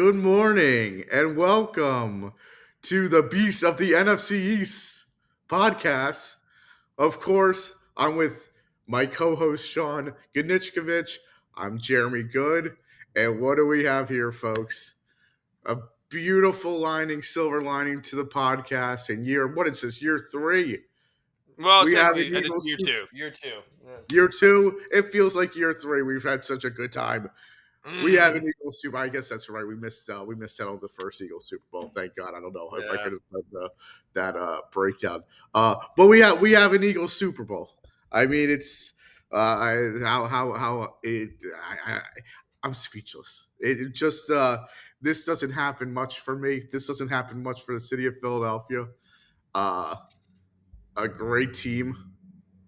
Good morning and welcome to the Beast of the NFC East podcast. Of course, I'm with my co-host Sean Gnitzcavich. I'm Jeremy Goode, and what do we have here, folks? A beautiful silver lining to the podcast. And what is this? Year 3. Well, We have an technically, Eagles year two. Year two. Yeah. Year 2. It feels like year 3. We've had such a good time. We have an Eagles Super. I guess that's right. We missed out on the first Eagles Super Bowl. Thank God. I don't know if I could have done that breakdown. But we have an Eagles Super Bowl. I mean, it's I'm speechless. It just this doesn't happen much for me. This doesn't happen much for the city of Philadelphia. A great team,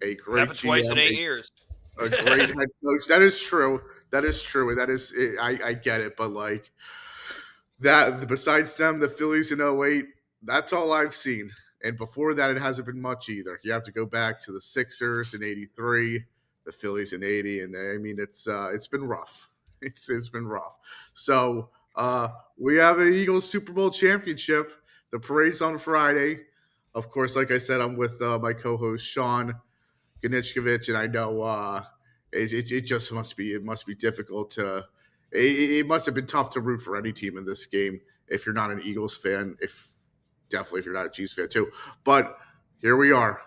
a great Happened twice in GM, 8 years. a great head coach. That is true. That is true. And that is, I get it. But like that, besides them, the Phillies in 08, that's all I've seen. And before that, it hasn't been much either. You have to go back to the Sixers in 83, the Phillies in 80. And I mean, it's been rough. It's been rough. So we have an Eagles Super Bowl championship. The parade's on Friday. Of course, like I said, I'm with my co-host, Sean Gnitzcavich, and I know it just must be difficult to. It must have been tough to root for any team in this game if you're not an Eagles fan. If you're not a Chiefs fan too. But here we are.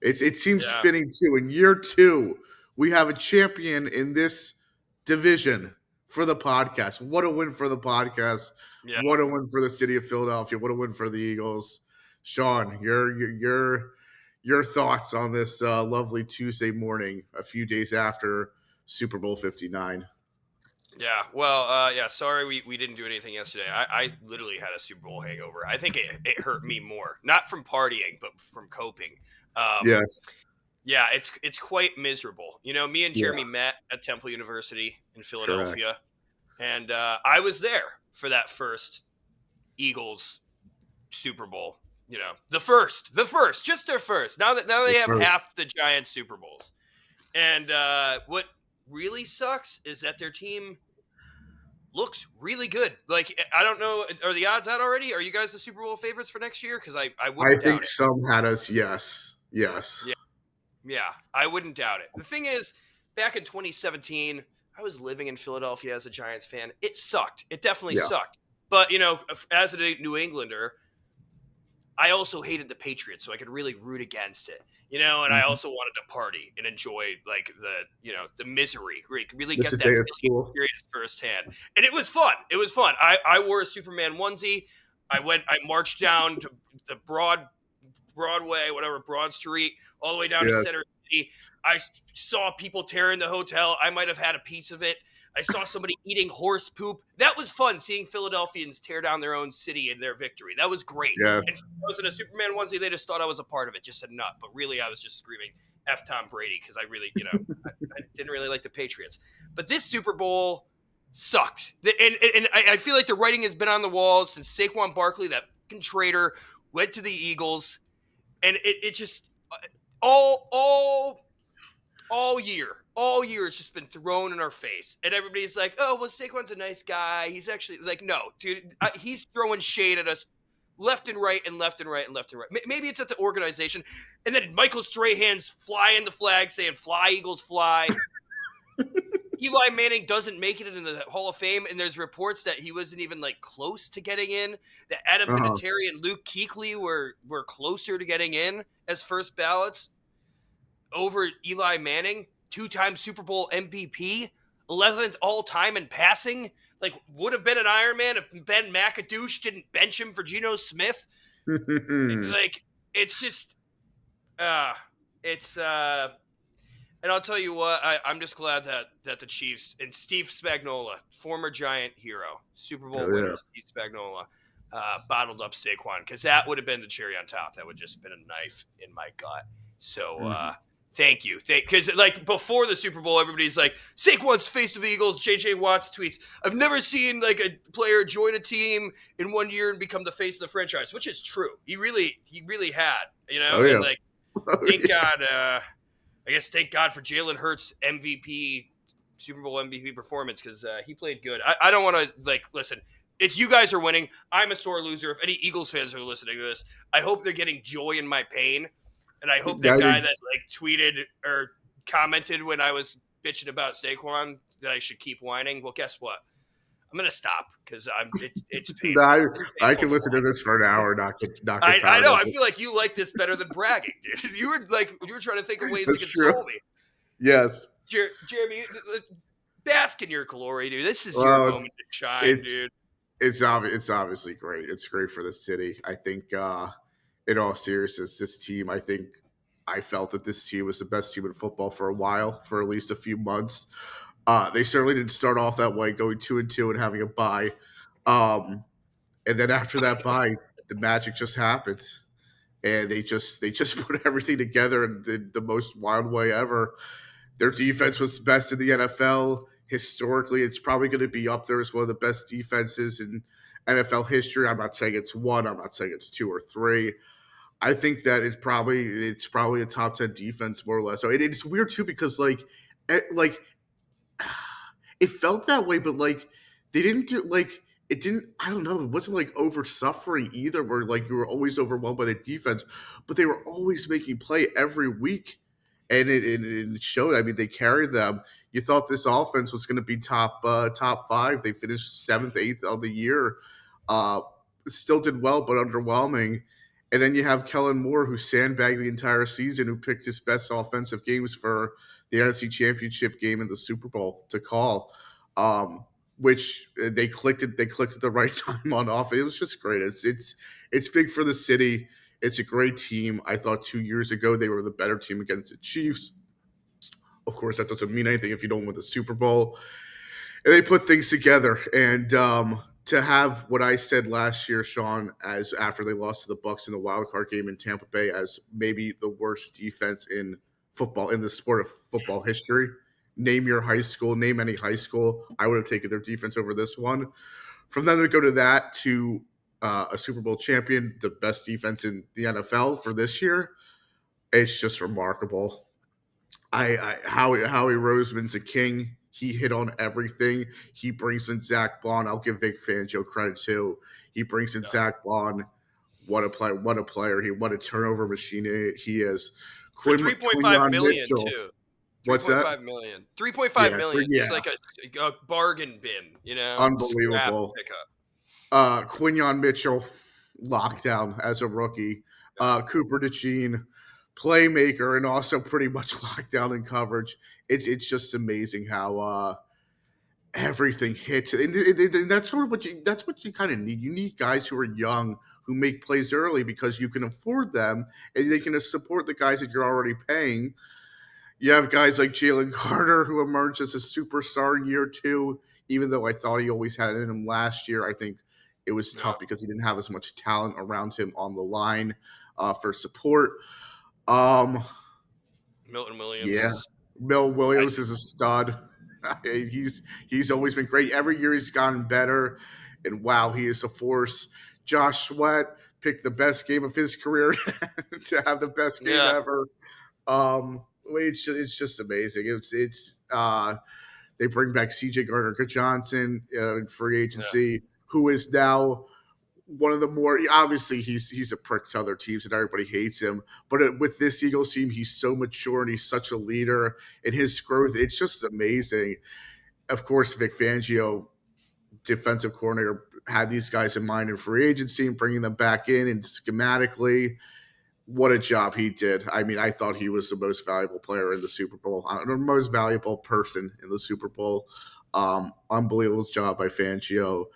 It seems fitting too. In year 2, we have a champion in this division for the podcast. What a win for the podcast! Yeah. What a win for the city of Philadelphia! What a win for the Eagles! Sean, your thoughts on this lovely Tuesday morning, a few days after Super Bowl 59. Yeah, well, sorry we didn't do anything yesterday. I literally had a Super Bowl hangover. I think it hurt me more, not from partying, but from coping. Yes. Yeah, it's quite miserable. You know, me and Jeremy met at Temple University in Philadelphia, and I was there for that first Eagles Super Bowl. You know, the first, just their first. Now they have half the Giants Super Bowls. And what really sucks is that their team looks really good. Like, I don't know, are the odds out already? Are you guys the Super Bowl favorites for next year? Because I wouldn't doubt think it. some had us, yes. Yeah, I wouldn't doubt it. The thing is, back in 2017, I was living in Philadelphia as a Giants fan. It sucked. It definitely sucked. But, you know, as a New Englander, I also hated the Patriots, so I could really root against it, you know, and I also wanted to party and enjoy, like, the misery, really get that experience firsthand. And it was fun. I wore a Superman onesie. I marched down to the Broad Street, all the way down to Center City. I saw people tearing the hotel. I might have had a piece of it. I saw somebody eating horse poop. That was fun, seeing Philadelphians tear down their own city in their victory. That was great. Yes. And I was in a Superman onesie. They just thought I was a part of it, just a nut. But really, I was just screaming F Tom Brady because I really, I didn't really like the Patriots. But this Super Bowl sucked. And I feel like the writing has been on the walls since Saquon Barkley, that fucking traitor, went to the Eagles. And it just all year it's just been thrown in our face. And everybody's like, oh, well, Saquon's a nice guy. He's actually like, no, dude, he's throwing shade at us left and right and left and right and left and right. Maybe it's at the organization. And then Michael Strahan's flying the flag saying, fly, Eagles, fly. Eli Manning doesn't make it into the Hall of Fame, and there's reports that he wasn't even like close to getting in. That Adam Vinatieri and Luke Kuechly were closer to getting in as first ballots over Eli Manning, 2-time Super Bowl MVP, 11th all-time in passing. Like, would have been an Iron Man if Ben McAdoosh didn't bench him for Geno Smith. Like, it's just, and I'll tell you what, I'm just glad that the Chiefs and Steve Spagnuolo, former Giant hero, Super Bowl winner Steve Spagnuolo, bottled up Saquon, because that would have been the cherry on top. That would just have been a knife in my gut. So thank you. Because like before the Super Bowl, everybody's like, Saquon's face of the Eagles. JJ Watts tweets, I've never seen like a player join a team in 1 year and become the face of the franchise, which is true. He really had, you know, and like, thank God. I guess thank God for Jalen Hurts' MVP, Super Bowl MVP performance, because he played good. I don't want to, like, listen, It's you guys are winning. I'm a sore loser. If any Eagles fans are listening to this, I hope they're getting joy in my pain. And I hope that That guy that is, like tweeted or commented when I was bitching about Saquon that I should keep whining. Well, guess what? I'm gonna stop because it's painful. I, It's I painful can to listen to watch. this for an hour, not get I tired know. of I it. feel like you like this better than bragging, dude. You were trying to think of ways to That's true. console me. Yes. Jeremy, bask in your glory, dude. This is your Well, moment to shine, it's dude. it's obviously great. It's great for the city. I think in all seriousness, this team, I felt that this team was the best team in football for a while, for at least a few months. They certainly didn't start off that way, going 2-2 and having a bye. Um, and then after that bye, the magic just happened. And they just put everything together in the most wild way ever. Their defense was best in the NFL. Historically, it's probably going to be up there as one of the best defenses in NFL history. I'm not saying it's one. I'm not saying it's two or three. I think that it's probably a top 10 defense more or less. So it's weird too because like it felt that way, but like they didn't do like it didn't. I don't know. It wasn't like over suffering either, where like you were always overwhelmed by the defense, but they were always making play every week, and it showed. I mean, they carried them. You thought this offense was going to be top five. They finished seventh, eighth on the year. Uh, Still did well, but underwhelming. And then you have Kellen Moore, who sandbagged the entire season, who picked his best offensive games for the NFC Championship game in the Super Bowl to call, which they clicked it. They clicked at the right time on off. It was just great. It's big for the city. It's a great team. I thought 2 years ago they were the better team against the Chiefs. Of course, that doesn't mean anything if you don't win the Super Bowl. And they put things together. And to have what I said last year, Sean, as after they lost to the Bucks in the wild card game in Tampa Bay, as maybe the worst defense in football in the sport of football history. Name your high school, name any high school. I would have taken their defense over this one. From them to go to that to a Super Bowl champion, the best defense in the NFL for this year, it's just remarkable. Howie Roseman's a king. He hit on everything. He brings in Zach Bond. I'll give Vic Fangio credit too. He brings in Yeah. Zach Bond. What a play! What a player! What a turnover machine he is. For 3.5 Quinyon million Mitchell. too. What's that? 3.5 million. 3.5 Yeah, million. yeah, Just like a bargain bin, scrap unbelievable. pickup. Quinyon Mitchell, lockdown as a rookie. Cooper DeJean, playmaker, and also pretty much lockdown in coverage. It's just amazing how everything hits, and that's sort of that's what you kind of need. You need guys who are young who make plays early because you can afford them and they can support the guys that you're already paying. You have guys like Jalen Carter who emerged as a superstar in year two, even though I thought he always had it in him last year. I think it was Yeah. tough because he didn't have as much talent around him on the line for support. Um, Milton yeah, Williams. Mel I, Williams is a stud. He's always been great. Every year he's gotten better, and wow, he is a force. Josh Sweat picked the best game of his career to have the best game yeah. ever. It's just amazing. They bring back C.J. Gardner Johnson in free Yeah. agency, who is now one of the more obviously he's a prick to other teams and everybody hates him. But with this Eagles team, he's so mature and he's such a leader. And his growth, it's just amazing. Of course, Vic Fangio, defensive coordinator, had these guys in mind in free agency and bringing them back in and schematically what a job he did. I mean, I thought he was the most valuable player in the Super Bowl, the most valuable person in the Super Bowl. Unbelievable job by Fangio.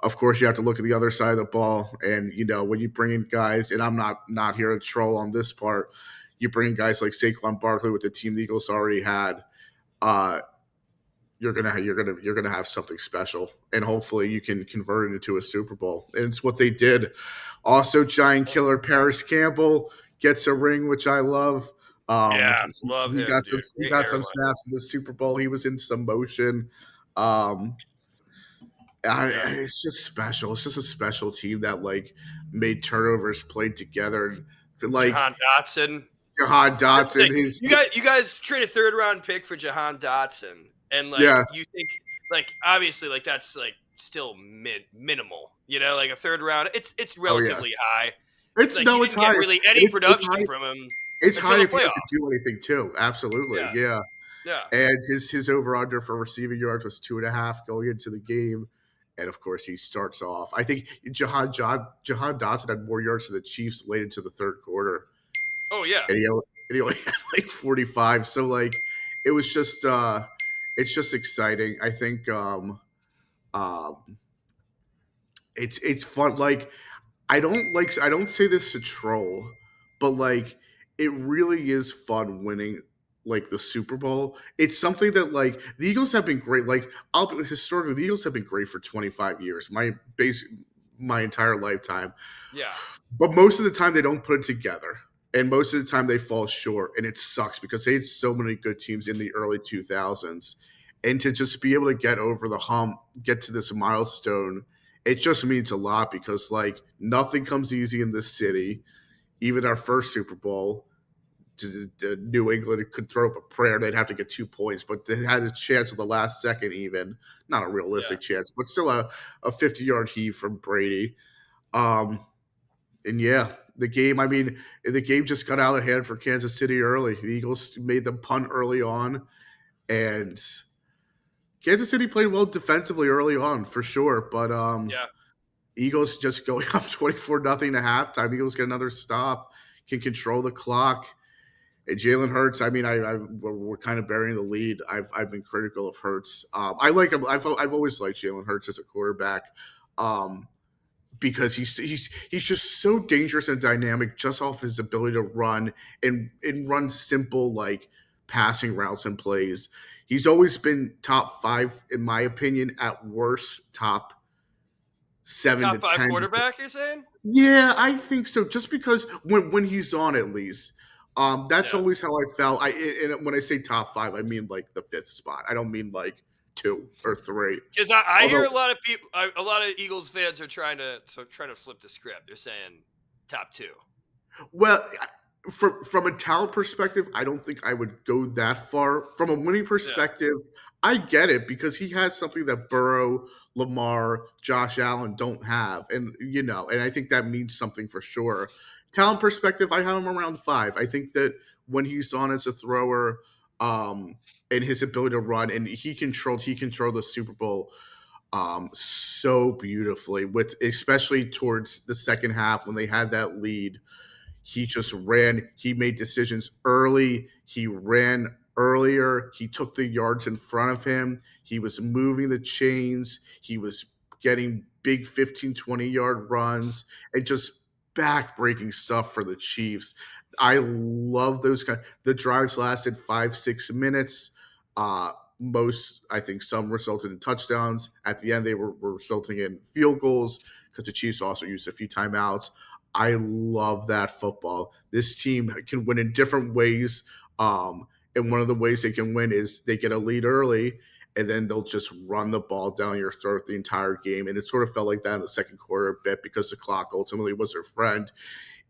Of course, you have to look at the other side of the ball, and when you bring in guys, and I'm not here to troll on this part. You bring in guys like Saquon Barkley with the team the Eagles already had. Uh, you're gonna have something special, and hopefully you can convert it into a Super Bowl. And it's what they did. Also, giant killer Paris Campbell gets a ring, which I love. Yeah. He, Love he him, got some dude. he Great got some hairline. snaps in the Super Bowl. He was in some motion. Um, Yeah. it's just special. It's just a special team that made turnovers, played together, like Jahan Dotson. Jahan That's the Dotson. thing. His You guys traded third round pick for Jahan Dotson. And yes, you think obviously that's still minimal. You know, like a third round, it's Oh yes, relatively high. it's Like you no, it's didn't get high. really any It's production high. from him It's until high the if he doesn't playoffs. do anything too. Absolutely, Yeah, yeah. yeah, And his over under for receiving yards was 2.5 going into the game. And of course, he starts off. I think Jahan Dotson had more yards than the Chiefs late into the third quarter, oh yeah, and he only had like 45. So like, it was just it's just exciting. I think um, it's fun. Like I don't say this to troll, but like it really is fun winning like the Super Bowl. It's something that like the Eagles have been great. Like historically, the Eagles have been great for 25 years. My entire lifetime. yeah. But most of the time they don't put it together. And most of the time they fall short. And it sucks because they had so many good teams in the early 2000s. And to just be able to get over the hump, get to this milestone, it just means a lot because like nothing comes easy in this city. Even our first Super Bowl, New England could throw up a prayer. They'd have to get 2 points, but they had a chance at the last second, even. Not a Yeah. realistic chance, but still a 50-yard heave from Brady. Um, and yeah, the game, I mean, the game just got out of hand for Kansas City early. The Eagles made them punt early on, and Kansas City played well defensively early on for sure. But Yeah. Eagles just going up 24 nothing to halftime. Eagles get another stop, can control the clock. And Jalen Hurts, I mean, we're kind of burying the lead. I've been critical of Hurts. I like him. I've always liked Jalen Hurts as a quarterback. Um, because he's just so dangerous and dynamic just off his ability to run and run simple like passing routes and plays. He's always been top 5 in my opinion, at worst top 7 to Top five 10. quarterback, you're saying? Yeah, I think so. Just because when he's on, at least, that's Yeah. always how I felt. And when I say top 5, I mean like the 5th spot. I don't mean like 2 or 3. Because I hear Although, a lot of people, a lot of Eagles fans are trying to flip the script. They're saying top two. well, from a talent perspective, I don't think I would go that far. From a winning Yeah. perspective, I get it because he has something that Burrow, Lamar, Josh Allen don't have, and I think that means something for sure. Talent perspective, I have him around 5. I think that when he's on as a thrower, um, and his ability to run, and he controlled the Super Bowl so beautifully, with especially towards the second half when they had that lead. He just ran. He made decisions early. He ran earlier. He took the yards in front of him. He was moving the chains. He was getting big 15, 20-yard runs and just back-breaking stuff for the Chiefs. I love those kind. The drives lasted 5, 6 minutes. Uh, I think some resulted in touchdowns. At the end, they were resulting in field goals because the Chiefs also used a few timeouts. I love that football. This team can win in different ways. And one of the ways they can win is they get a lead early and then they'll just run the ball down your throat the entire game. And it sort of felt like that in the second quarter a bit because the clock ultimately was their friend.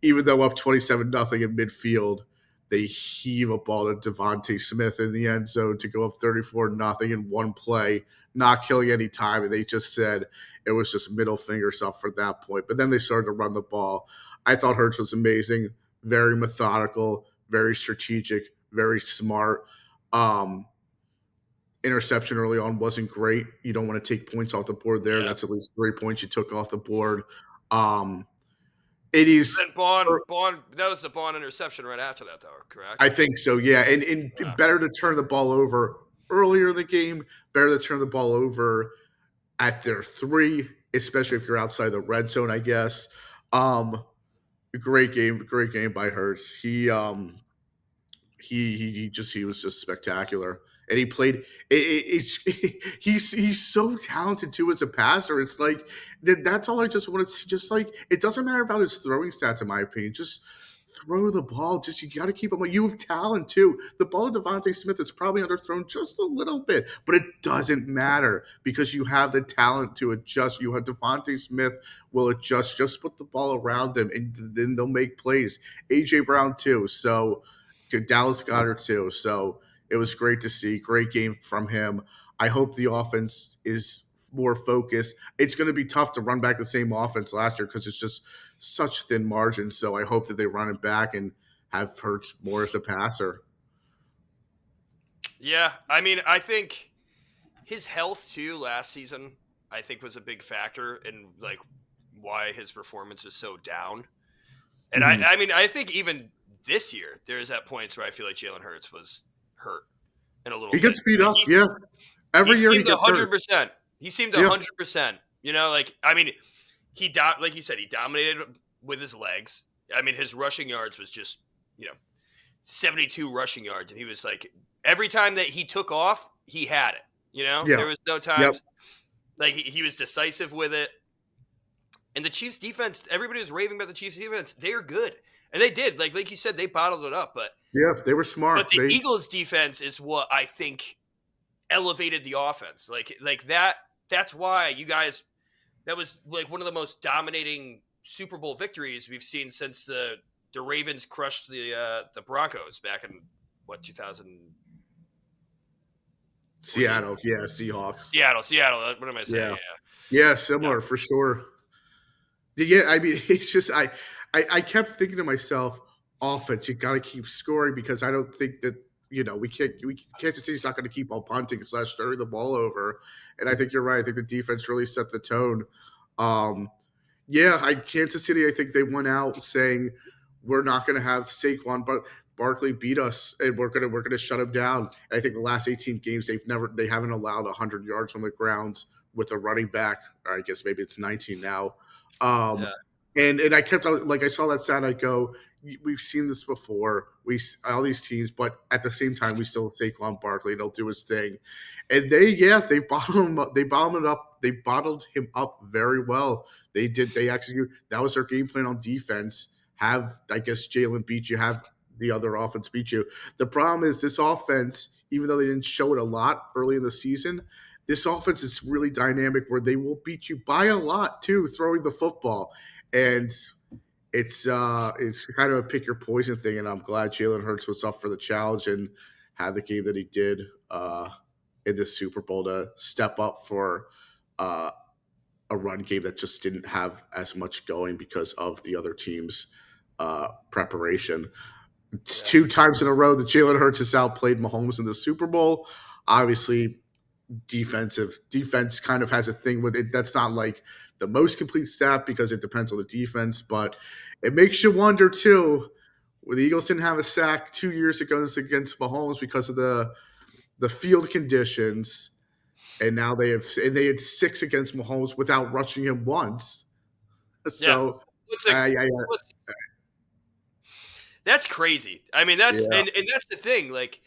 Even though up 27 nothing in midfield, they heave a ball to Devontae Smith in the end zone to go up 34 nothing in one play, not killing any time. And they just said it was just middle fingers up for that point. But then they started to run the ball. I thought Hurts was amazing, very methodical, very strategic, very smart. Um, Interception early on wasn't great. You don't want to take points off the board there. Yeah. That's at least 3 points you took off the board. Um, it is Then Bond, that was the Bond interception right after that, though, I correct? think so, yeah. And Yeah. better to turn the ball over earlier in the game, better to turn the ball over at their 3, especially if you're outside the red zone, I guess. Um, great game by Hurts. He was just spectacular, and he played. It's he's so talented too as a passer. It's like that's all I just want to see. Just like it doesn't matter about his throwing stats, in my opinion. Just throw the ball. Just you got to keep him. You have talent too. The ball to Devontae Smith is probably underthrown just a little bit, but it doesn't matter because you have the talent to adjust. You have Devontae Smith will adjust. Just put the ball around him, and then they'll make plays. AJ Brown too. So to Dallas Goddard too. So it was great to see. Great game from him. I hope the offense is more focused. It's going to be tough to run back the same offense last year because it's just such thin margins. So I hope that they run it back and have Hurts more as a passer. Yeah, I mean, I think his health too last season, I think, was a big factor in like why his performance was so down. And Mhm. I mean, I think even this year, there's at points where I feel like Jalen Hurts was hurt in a little He bit. gets beat Like up. Yeah. he Every year he seemed gets hurt. 100%. He seemed Yeah. 100%. You know, like I mean, like you said, he dominated with his legs. I mean, his rushing yards was just 72 rushing yards, and he was like every time that he took off, he had it. Yeah. There was no Yep. times like he was decisive with it. And the Chiefs defense, everybody was raving about the Chiefs defense. They are good. And they did. Like you said, they bottled it up. Yeah. They were But smart. the Eagles defense is what I think elevated the offense. Like that's why you guys, that was like one of the most dominating Super Bowl victories we've seen since the Ravens crushed the Broncos back in 2000. Seattle. Yeah. Seahawks. Seattle. What am I saying? Yeah. Yeah. Yeah. Similar for sure. Yeah. I mean, it's just, I kept thinking to myself, offense, you got to keep scoring because I don't think that, Kansas City's not going to keep on punting / turning the ball over. And I think you're right. I think the defense really set the tone. Kansas City, I think they went out saying we're not going to have Saquon, but Barkley beat us, and we're gonna shut him down. And I think the last 18 games they haven't allowed 100 yards on the ground with a running back. Or I guess maybe it's 19 now. Yeah. And I kept like I saw that stat. I go, we've seen this before. All these teams, but at the same time, we still have Saquon Barkley. They'll do his thing, and they bottled him up. They bottled him up very well. They did. They execute. That was their game plan on defense. Have I guess Jalen beat you. Have the other offense beat you. The problem is this offense, even though they didn't show it a lot early in the season, this offense is really dynamic where they will beat you by a lot too, throwing the football. And it's kind of a pick your poison thing. And I'm glad Jalen Hurts was up for the challenge and had the game that he did in the Super Bowl to step up for a run game that just didn't have as much going because of the other team's preparation. It's 2 times in a row that Jalen Hurts has outplayed Mahomes in the Super Bowl. Obviously, defense kind of has a thing with it. That's not like the most complete stat because it depends on the defense, but it makes you wonder too. The Eagles didn't have a sack 2 years ago against Mahomes because of the field conditions, and now they had 6 against Mahomes without rushing him once. So, that's crazy. I mean, that's yeah. and that's the thing. Like,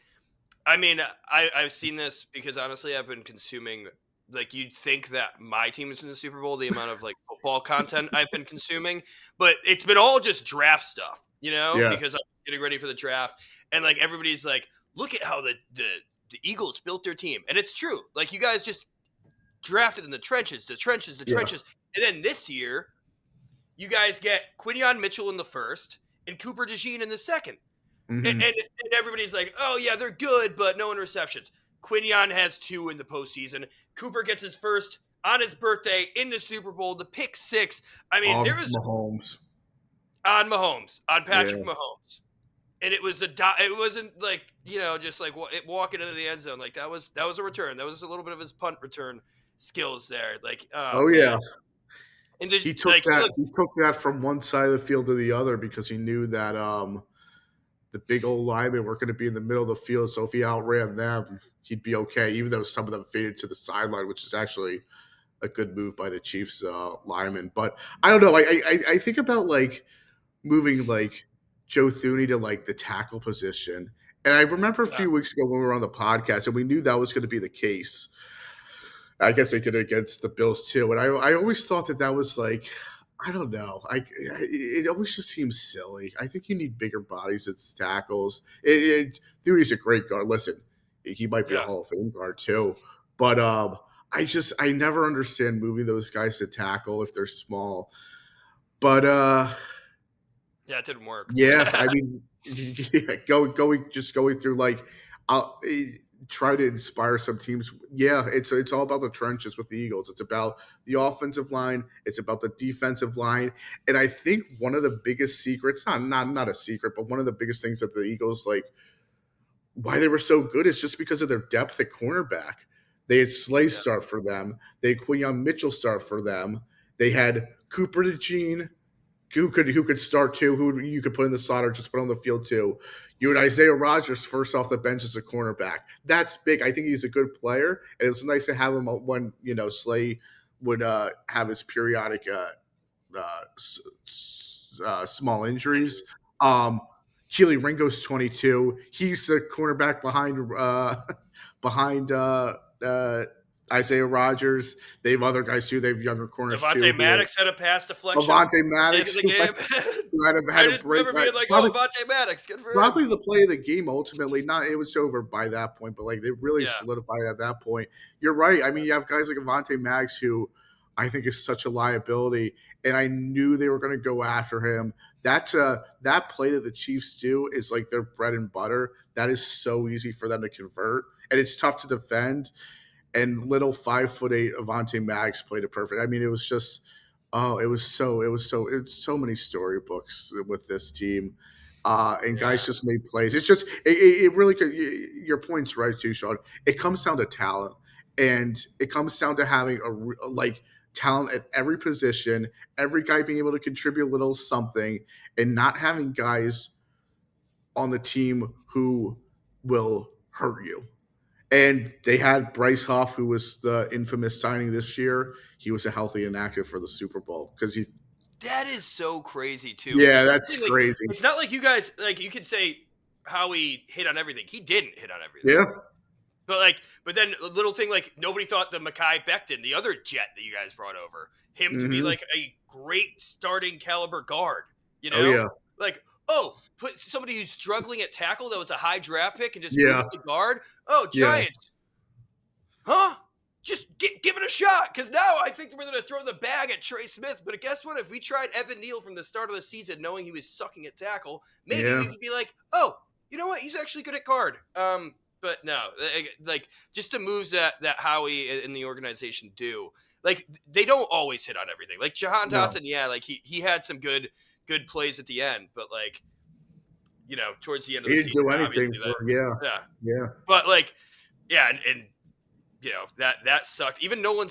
I mean, I've seen this because honestly, I've been consuming. Like, you'd think that my team is in the Super Bowl, the amount of like football content I've been consuming, but it's been all just draft stuff, Yes. because I'm getting ready for the draft, and like everybody's like, look at how the Eagles built their team, and it's true. Like, you guys just drafted in the trenches, and then this year, you guys get Quinyon Mitchell in the first and Cooper DeJean in the second. Mm-hmm. And everybody's like, oh, yeah, they're good, but no interceptions. Quinyon has 2 in the postseason. Cooper gets his first on his birthday in the Super Bowl, the pick 6. I mean, there was Mahomes. On Patrick Mahomes. And it wasn't like, just like walking into the end zone. Like, that was a return. That was a little bit of his punt return skills there. Like, yeah. And He took that from one side of the field to the other because he knew that the big old linemen were going to be in the middle of the field. So if he outran them, he'd be okay, even though some of them faded to the sideline, which is actually a good move by the Chiefs linemen. But I don't know. I think about like moving like Joe Thuney to like the tackle position. And I remember a few weeks ago when we were on the podcast and we knew that was going to be the case. I guess they did it against the Bills too. And I always thought that was like, I don't know. It always just seems silly. I think you need bigger bodies as tackles. Thuney's a great guard. Listen, he might be a Hall of Fame guard too. But I never understand moving those guys to tackle if they're small. But it didn't work. Yeah, I mean, going through like try to inspire some teams. Yeah, it's all about the trenches with the Eagles. It's about the offensive line. It's about the defensive line. And I think one of the biggest secrets, not a secret, but one of the biggest things that the Eagles like why they were so good is just because of their depth at cornerback. They had Slay Yeah. start for them. They had Quinyon Mitchell start for them. They had Cooper DeJean, who could start too, who you could put in the slot or just put on the field too. You had Isaiah Rogers first off the bench as a cornerback. That's big. I think he's a good player, and it's nice to have him when Slay would have his periodic small injuries. Keely Ringo's 22. He's the cornerback behind Isaiah Rogers. They have other guys too. They have younger corners too. Devontae Maddox had a pass deflection Avonte at the end Maddox, of the game. who had I a just break. remember being like, Probably, "Oh, Devontae Maddox, good for probably him." the play of the game ultimately. Not it was over by that point, but like they really Yeah, solidified at that point. You're right. I mean, you have guys like Avonte Maddox who I think is such a liability, and I knew they were going to go after him. That play that the Chiefs do is like their bread and butter. That is so easy for them to convert, and it's tough to defend. And little 5'8" Avonte Maddox played it perfect. I mean, it was just it's so many storybooks with this team. And yeah, guys just made plays. It's just it really could. Your point's right too, Sean. It comes down to talent, and it comes down to having like talent at every position, every guy being able to contribute a little something, and not having guys on the team who will hurt you. And they had Bryce Huff, who was the infamous signing this year. He was a healthy and active for the Super Bowl because he's that is so crazy too. Because yeah, that's that's the thing, like, crazy. it's not like you guys like you could say how he hit on everything. He didn't hit on everything. Yeah, But then a little thing like nobody thought the Mekhi Becton, the other jet that you guys brought over, him to be hmm like a great starting caliber guard. You oh know, yeah, like put somebody who's struggling at tackle that was a high draft pick and just move yeah, to guard. Oh, yeah, Giants, huh? Just give it a shot because now I think we're going to throw the bag at Trey Smith. But guess what? If we tried Evan Neal from the start of the season, knowing he was sucking at tackle, maybe yeah. we could be like, oh, you know what? He's actually good at guard. But no, like just the moves that Howie and the organization do, like they don't always hit on everything. Like Jahan No, Dotson, yeah, like he had some good plays at the end, but like towards the end of he the didn't do season, anything obviously for that yeah. yeah, But like yeah, and that sucked. Even Nolan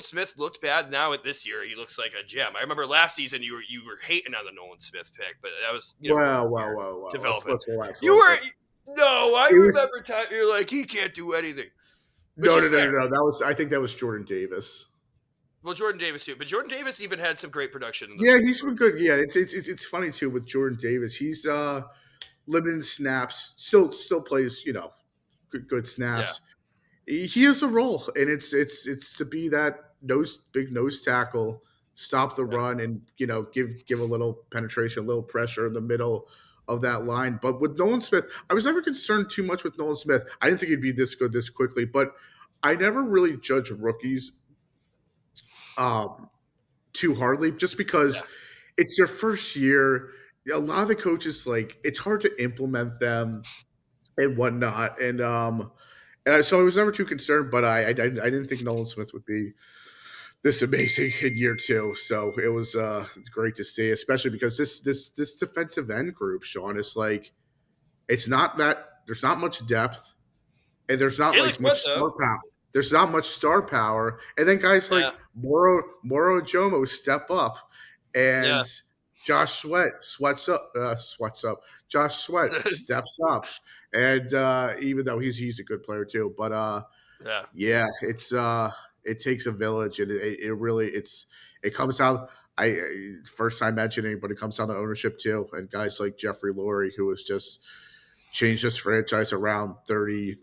Smith looked bad. Now at this year, he looks like a gem. I remember last season you were hating on the Nolan Smith pick, but that was Well. development. Let's relax a You little were bit. no, I It was remember time you're like he can't do anything, which no, is fair. That was I think that was Jordan Davis. Well, Jordan Davis too, but Jordan Davis even had some great production in the Yeah, fourth he's been quarter. good. Yeah, it's funny too with Jordan Davis. He's limited snaps, still plays good Yeah, snaps. He has a role, and it's to be that big nose tackle, stop the yeah. run, and give a little penetration, a little pressure in the middle of that line. But with Nolan Smith, I was never concerned too much with Nolan Smith. I didn't think he'd be this good this quickly, but I never really judge rookies um, too hardly, just because Yeah. it's their first year. A lot of the coaches like it's hard to implement them and whatnot, so I was never too concerned, but I didn't think Nolan Smith would be this amazing in year two. So it was great to see, especially because this defensive end group, Sean, is like it's not that there's not much depth, and there's not It looks like good much though. star power. There's not much star power, and then guys like Yeah, Moro Jomo step up, yeah. and Josh sweats up. Josh Sweat steps up, and even though he's a good player too, but Yeah. yeah, it takes a village, and it really it comes down. First time mentioning, but it comes down to ownership too, and guys like Jeffrey Lurie, who was just changed this franchise around 30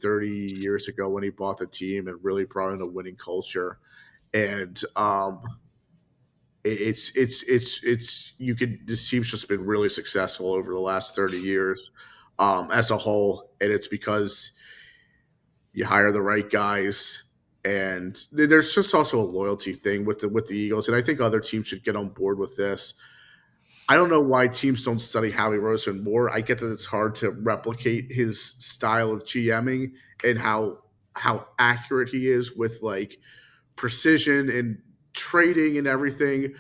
years ago when he bought the team and really brought in a winning culture. And it's you could this team's just been really successful over the last 30 years as a whole, and it's because you hire the right guys, and there's just also a loyalty thing with the Eagles, and I think other teams should get on board with this. I don't know why teams don't study Howie Roseman more. I get that it's hard to replicate his style of GMing and how accurate he is with like precision and trading and everything.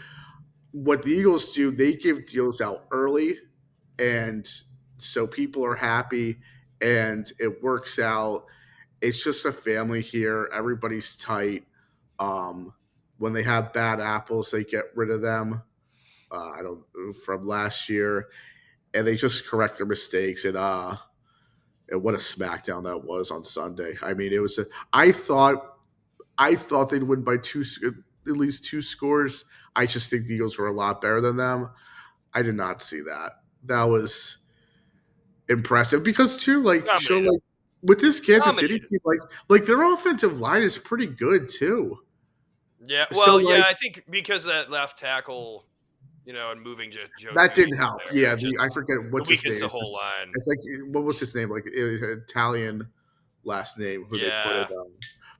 What the Eagles do, they give deals out early, and so people are happy and it works out. It's just a family here. Everybody's tight. Um, when they have bad apples, they get rid of them. I don't from last year, and they just correct their mistakes. And what a smackdown that was on Sunday. I mean, it was. I thought they'd win by at least two scores. I just think the Eagles were a lot better than them. I did not see that. That was impressive because too, like show Dominated. like with this Kansas City Dominated. team, like their offensive line is pretty good too. Yeah. So Well, yeah, like I think because of that left tackle, and moving Joe that Thuney didn't help. there, Yeah, it just I forget it what's his weakens name. the whole line. It's like what was his name? Like it was an Italian last name who they put Yeah. it on.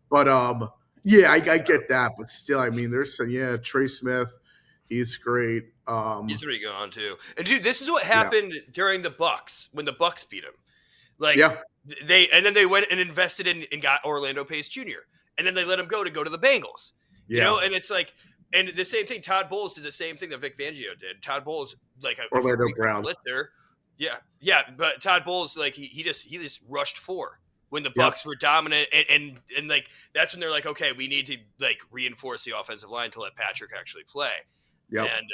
But yeah, I get that, but still, I mean, there's some Trey Smith, he's great. He's pretty good on too. And dude, this is what Yeah, happened during the Bucks when the Bucks beat him. Like yeah, then they went and invested in and got Orlando Pace Jr. And then they let him go to the Bengals. yeah. And it's like, and the same thing. Todd Bowles did the same thing that Vic Fangio did. Todd Bowles, like a Orlando freak Brown. blitzer. Yeah, yeah. But Todd Bowles, like he just rushed four when the Yep, Bucks were dominant, and like that's when they're like, okay, we need to like reinforce the offensive line to let Patrick actually play. yep. And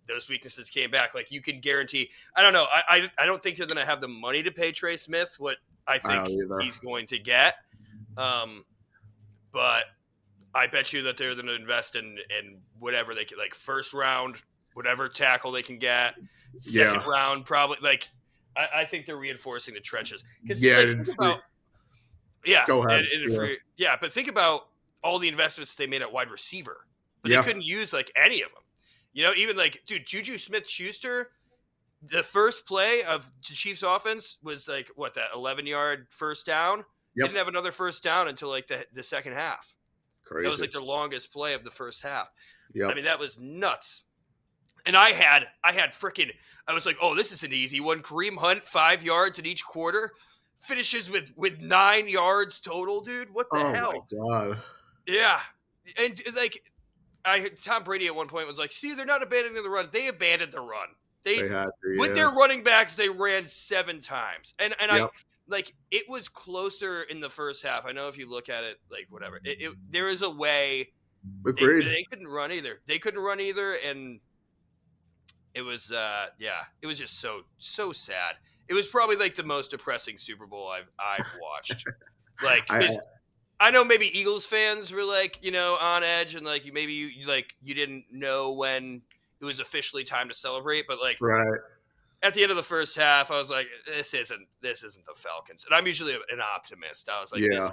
those weaknesses came back. Like you can guarantee. I don't know. I don't think they're going to have the money to pay Trey Smith what I I think don't either. he's going to get. But I bet you that they're going to invest in whatever they can, like first round, whatever tackle they can get, second Yeah, round probably. Like I think they're reinforcing the trenches because yeah. like think about Go ahead. Yeah, but think about all the investments they made at wide receiver, but they yeah, couldn't use like any of them. Even like dude, Juju Smith-Schuster, the first play of the Chiefs offense was like what, that 11-yard first down. yep. Didn't have another first down until like the second half. That was Crazy. like the longest play of the first half. I Yep. mean, that was nuts. And I had freaking, I was like, oh, this is an easy one. Kareem Hunt, 5 yards in each quarter, finishes with 9 yards total, dude. What the Oh my hell? god. Yeah. And like, Tom Brady at one point was like, see, they're not abandoning the run. They abandoned the run. They had to. With Yeah. their running backs, they ran 7 times. And I Yep. like, it was closer in the first half. I know if you look at it, like whatever, there is a way. Agreed. They couldn't run either. And it was it was just so sad. It was probably like the most depressing Super Bowl I've watched. Like, I, I know maybe Eagles fans were like, on edge, and like maybe you didn't know when it was officially time to celebrate, but like right. at the end of the first half, I was like, this isn't the Falcons. And I'm usually an optimist. I was like, Yeah.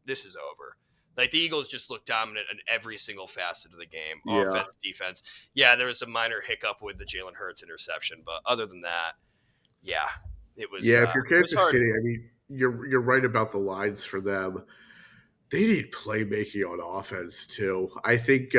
this is over. Like the Eagles just looked dominant in every single facet of the game, Yeah. offense, defense. Yeah, there was a minor hiccup with the Jalen Hurts interception, but other than that, yeah, it was. Yeah, if you're it was Kansas hard. City, I mean, you're right about the lines for them. They need playmaking on offense too. I think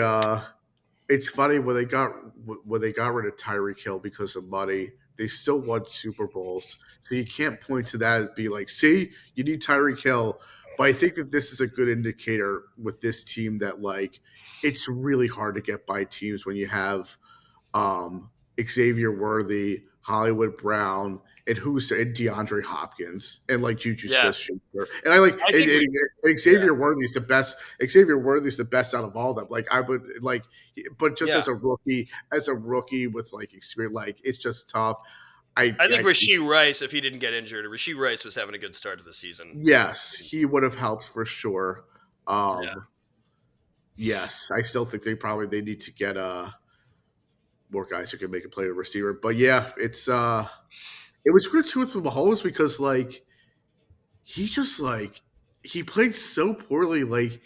it's funny when they got rid of Tyreek Hill because of money. They still won Super Bowls, so you can't point to that and be like, "See, you need Tyreek Hill." But I think that this is a good indicator with this team that like it's really hard to get by teams when you have Xavier Worthy, Hollywood Brown, and DeAndre Hopkins and like Juju Yeah. Smith-Schuster. And I like I think and Xavier Worthy's the best. Xavier Worthy's the best out of all of them. Like I would like, but just Yeah. as a rookie with like experience, like it's just tough. I think Rashee Rice, if he didn't get injured, Rashee Rice was having a good start to the season. Yes, he would have helped for sure. Yeah. Yes, I still think they need to get more guys who can make a play at receiver. But yeah, it was weird too with Mahomes because like he played so poorly. Like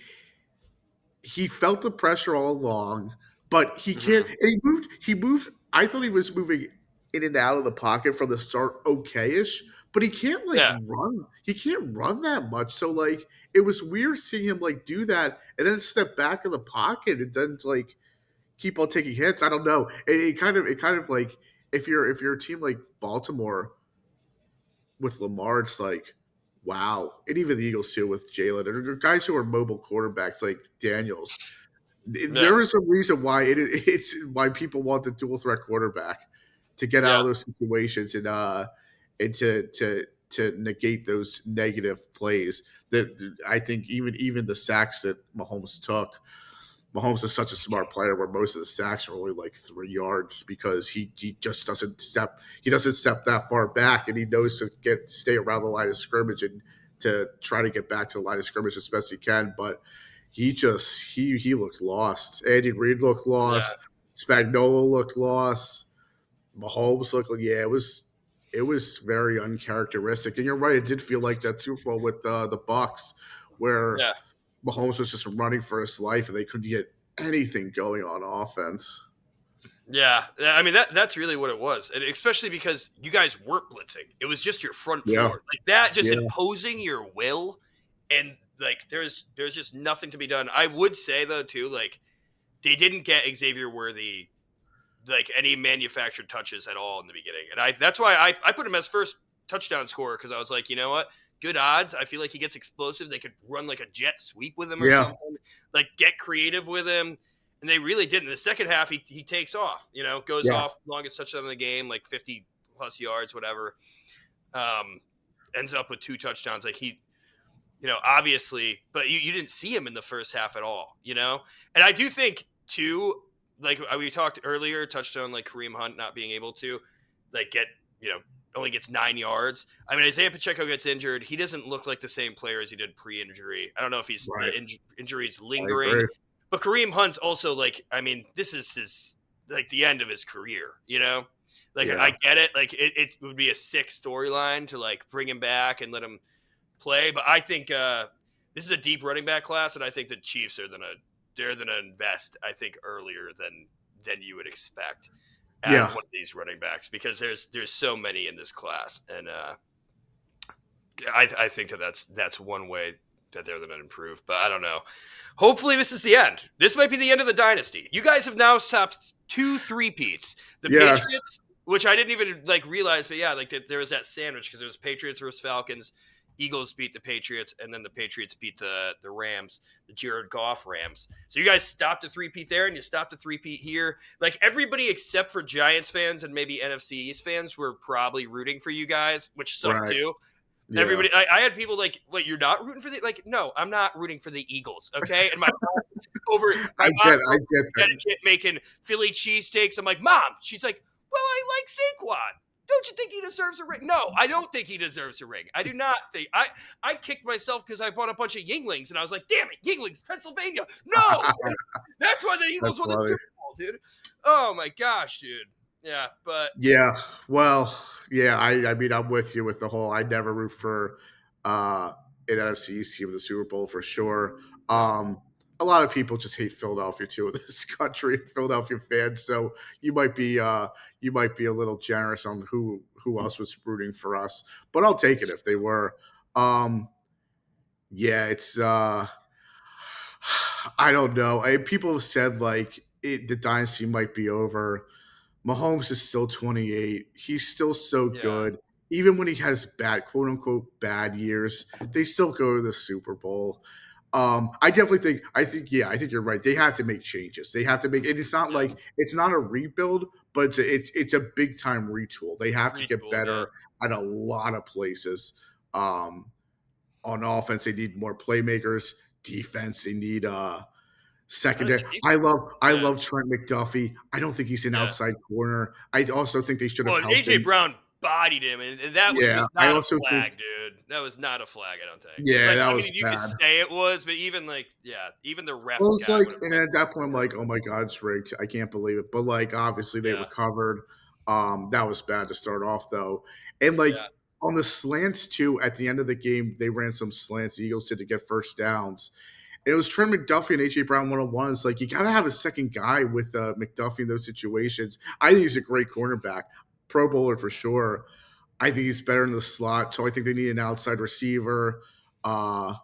he felt the pressure all along, but he can't. Mhm. And he moved. I thought he was moving in and out of the pocket from the start, okay-ish. But he can't run. He can't run that much. So like it was weird seeing him like do that and then step back in the pocket and then like keep on taking hits. I don't know. It kind of like if you're a team like Baltimore with Lamar, it's like wow, and even the Eagles too with Jalen, and guys who are mobile quarterbacks like Daniels. Yeah, There is a reason why it's why people want the dual threat quarterback to get out yeah, of those situations and to negate those negative plays. That I think even the sacks that Mahomes is such a smart player where most of the sacks are only like 3 yards because he just doesn't step that far back, and he knows to stay around the line of scrimmage and to try to get back to the line of scrimmage as best he can. But he looked lost. Andy Reid looked yeah, lost. Spagnuolo looked lost. Mahomes looked like it was very uncharacteristic. And you're right, it did feel like that Super Bowl with the Bucks where yeah. Mahomes was just running for his life, and they couldn't get anything going on offense. Yeah, I mean that's really what it was, and especially because you guys weren't blitzing; it was just your front Yeah, four, like that, just yeah, imposing your will, and like there's just nothing to be done. I would say though too, like they didn't get Xavier Worthy like any manufactured touches at all in the beginning, and that's why I put him as first touchdown scorer because I was like, you know what, good odds. I feel like he gets explosive. They could run like a jet sweep with him or yeah, something, like get creative with him. And they really did. In the second half, he takes off. You know, goes yeah, off longest touchdown in the game, like 50 plus yards, whatever. Um, ends up with 2 touchdowns. Like obviously, but you didn't see him in the first half at all. And I do think too, like we talked earlier, touched on like Kareem Hunt not being able to like get only gets 9 yards. I mean, Isaiah Pacheco gets injured. He doesn't look like the same player as he did pre-injury. I don't know if he's right. the injury's I lingering, agree. but Kareem Hunt's also like, I mean, this is his like the end of his career. Like Yeah, I get it. Like it would be a sick storyline to like bring him back and let him play, but I think this is a deep running back class, and I think the Chiefs are gonna invest. I think earlier than you would expect at yeah, one of these running backs because there's so many in this class, and I think that's one way that they're going to improve. But I don't know. Hopefully, this is the end. This might be the end of the dynasty. You guys have now stopped 2 three-peats. The yes, Patriots, which I didn't even like realize, but yeah, like there was that sandwich because there was Patriots versus Falcons. Eagles beat the Patriots, and then the Patriots beat the Rams, the Jared Goff Rams. So you guys stopped a three-peat there, and you stopped a three-peat here. Like everybody except for Giants fans and maybe NFC East fans were probably rooting for you guys, which sucked right. too. Yeah, Everybody, I had people like, "What? You're not rooting for the like?" No, I'm not rooting for the Eagles. Okay, and my mom's I over get in that. Connecticut making Philly cheesesteaks. I'm like, Mom. She's like, "Well, I like Saquon. Don't you think he deserves a ring?" No, I don't think he deserves a ring. I do not think. I kicked myself because I bought a bunch of Yinglings, and I was like, "Damn it, Yinglings, Pennsylvania." No, that's why the That's Eagles won the funny. Super Bowl, dude. Oh my gosh, dude. Yeah, but Yeah, well, yeah, I mean, I'm with you with the whole. I never root for uh, an NFC East team in the Super Bowl for sure. no. A lot of people just hate Philadelphia too in this country, Philadelphia fans. So you might be you might be a little generous on who else was rooting for us, but I'll take it if they were. Um, yeah, it's I don't know. People have said like the dynasty might be over. Mahomes is still 28. He's still so Yeah, good. Even when he has bad, quote unquote, bad years, they still go to the Super Bowl. I definitely think, yeah, I think you're right. They have to make changes. They have to make, and it's not yeah. like, it's not a rebuild, but it's a big time retool. They have to get Retool. Yeah. better at a lot of places. Um, on offense, they need more playmakers. Defense, they need Honestly, secondary. defense. I Yeah, love Trent McDuffie. I don't think he's an yeah. outside corner. I also think they should have Well, helped AJ him. Brown bodied him, and that Yeah, was I not a also think flag, dude. That was not a flag. I don't think. yeah, Like, that I was mean, you could bad. say it was, but even like, yeah, even the ref Well, it's guy like, would have and been. at that point, I'm like, oh my god, it's rigged. I can't believe it. But like, obviously, they Yeah, recovered. That was bad to start off though, and yeah, like on the slants too. At the end of the game, they ran some slants. The Eagles did to get first downs. And it was Trent McDuffie and AJ Brown 101s. Like you got to have a second guy with McDuffie in those situations. I think he's a great cornerback, Pro Bowler for sure. I think he's better in the slot, so I think they need an outside receiver. Uh,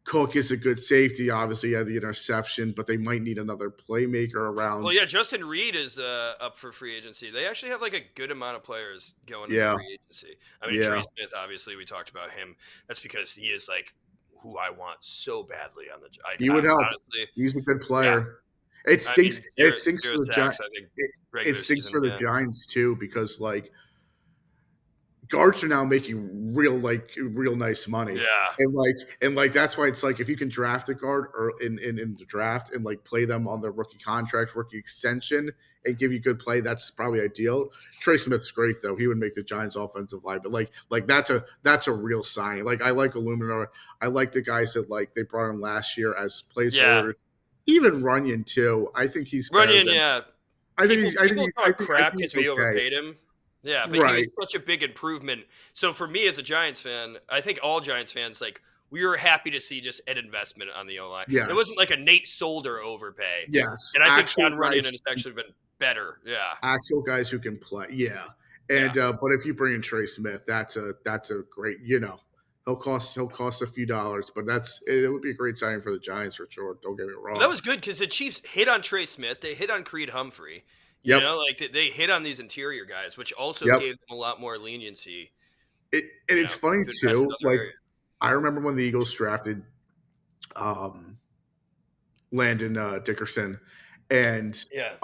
Cook is a good safety. Obviously, he had the interception, but they might need another playmaker Well, around. yeah, Justin Reed is up for free agency. They actually have like a good amount of players going into Yeah, free agency. I mean, Trey yeah. Smith, obviously, we talked about him. That's because he is like who I want so badly on the. He I would help. honestly, He's a good yeah. player. It I stinks. mean, It stinks zero for the Giants. sacks. I think It regular stinks season. for the Yeah, Giants too because like guards are now making real nice money. yeah, And that's why it's like if you can draft a guard or in the draft and like play them on their rookie contract, rookie extension, and give you good play, that's probably ideal. Trey Smith's great though; he would make the Giants' offensive line, but that's a real signing. Like I like Illuminor, I like the guys that like they brought in last year as yeah. placeholders. Even Runyon too. I think he's better Runyon, than. yeah. I think he's. I think People he's. talk I crap think because he's we okay. overpaid him. Yeah, but he was Right. such a big improvement. So for me as a Giants fan, I think all Giants fans like we were happy to see just an investment on the O line. It wasn't Yes. like a Nate Solder overpay, Yes. and I think Actual John Runyon guys has actually been better. Yeah, actual guys who can play. Yeah. yeah. And but if you bring in Trey Smith, that's a great, he'll cost a few dollars, but it would be a great signing for the Giants for sure. Don't get me Well, that wrong. was good because the Chiefs hit on Trey Smith, they hit on Creed Humphrey. You Yep. know, like they hit on these interior guys, which also Yep. gave them a lot more leniency. And it's funny To invest in too. other Like areas. I remember when the Eagles drafted um Landon Dickerson, and Yeah,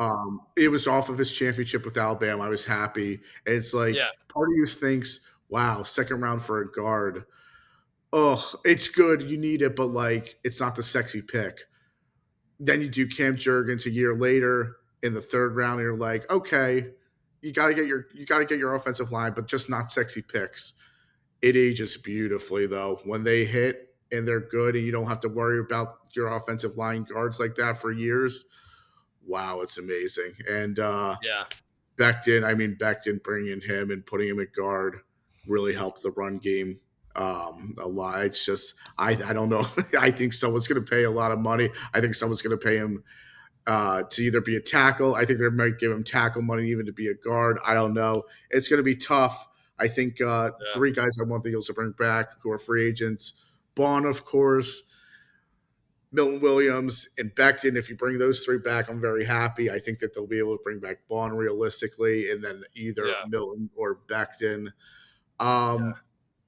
it was off of his championship with Alabama. I was happy. And it's like yeah, part of you thinks, wow, second round for a guard. Oh, it's good. You need it, but like it's not the sexy pick. Then you do Cam Jurgens a year later in the third round, and you're like, okay, you gotta get your offensive line, but just not sexy picks. It ages beautifully though. When they hit and they're good and you don't have to worry about your offensive line guards like that for years. Wow, it's amazing. And yeah, Becton bringing him and putting him at guard really helped the run game a lot. It's just I don't know. I think someone's going to pay a lot of money. I think someone's going to pay him to either be a tackle. I think they might give him tackle money even to be a guard. I don't know. It's going to be tough. I think yeah, three guys I want the Eagles to bring back who are free agents. Bond, of course, Milton Williams, and Becton. If you bring those three back, I'm very happy. I think that they'll be able to bring back Bond realistically, and then either yeah, Milton or Becton. yeah.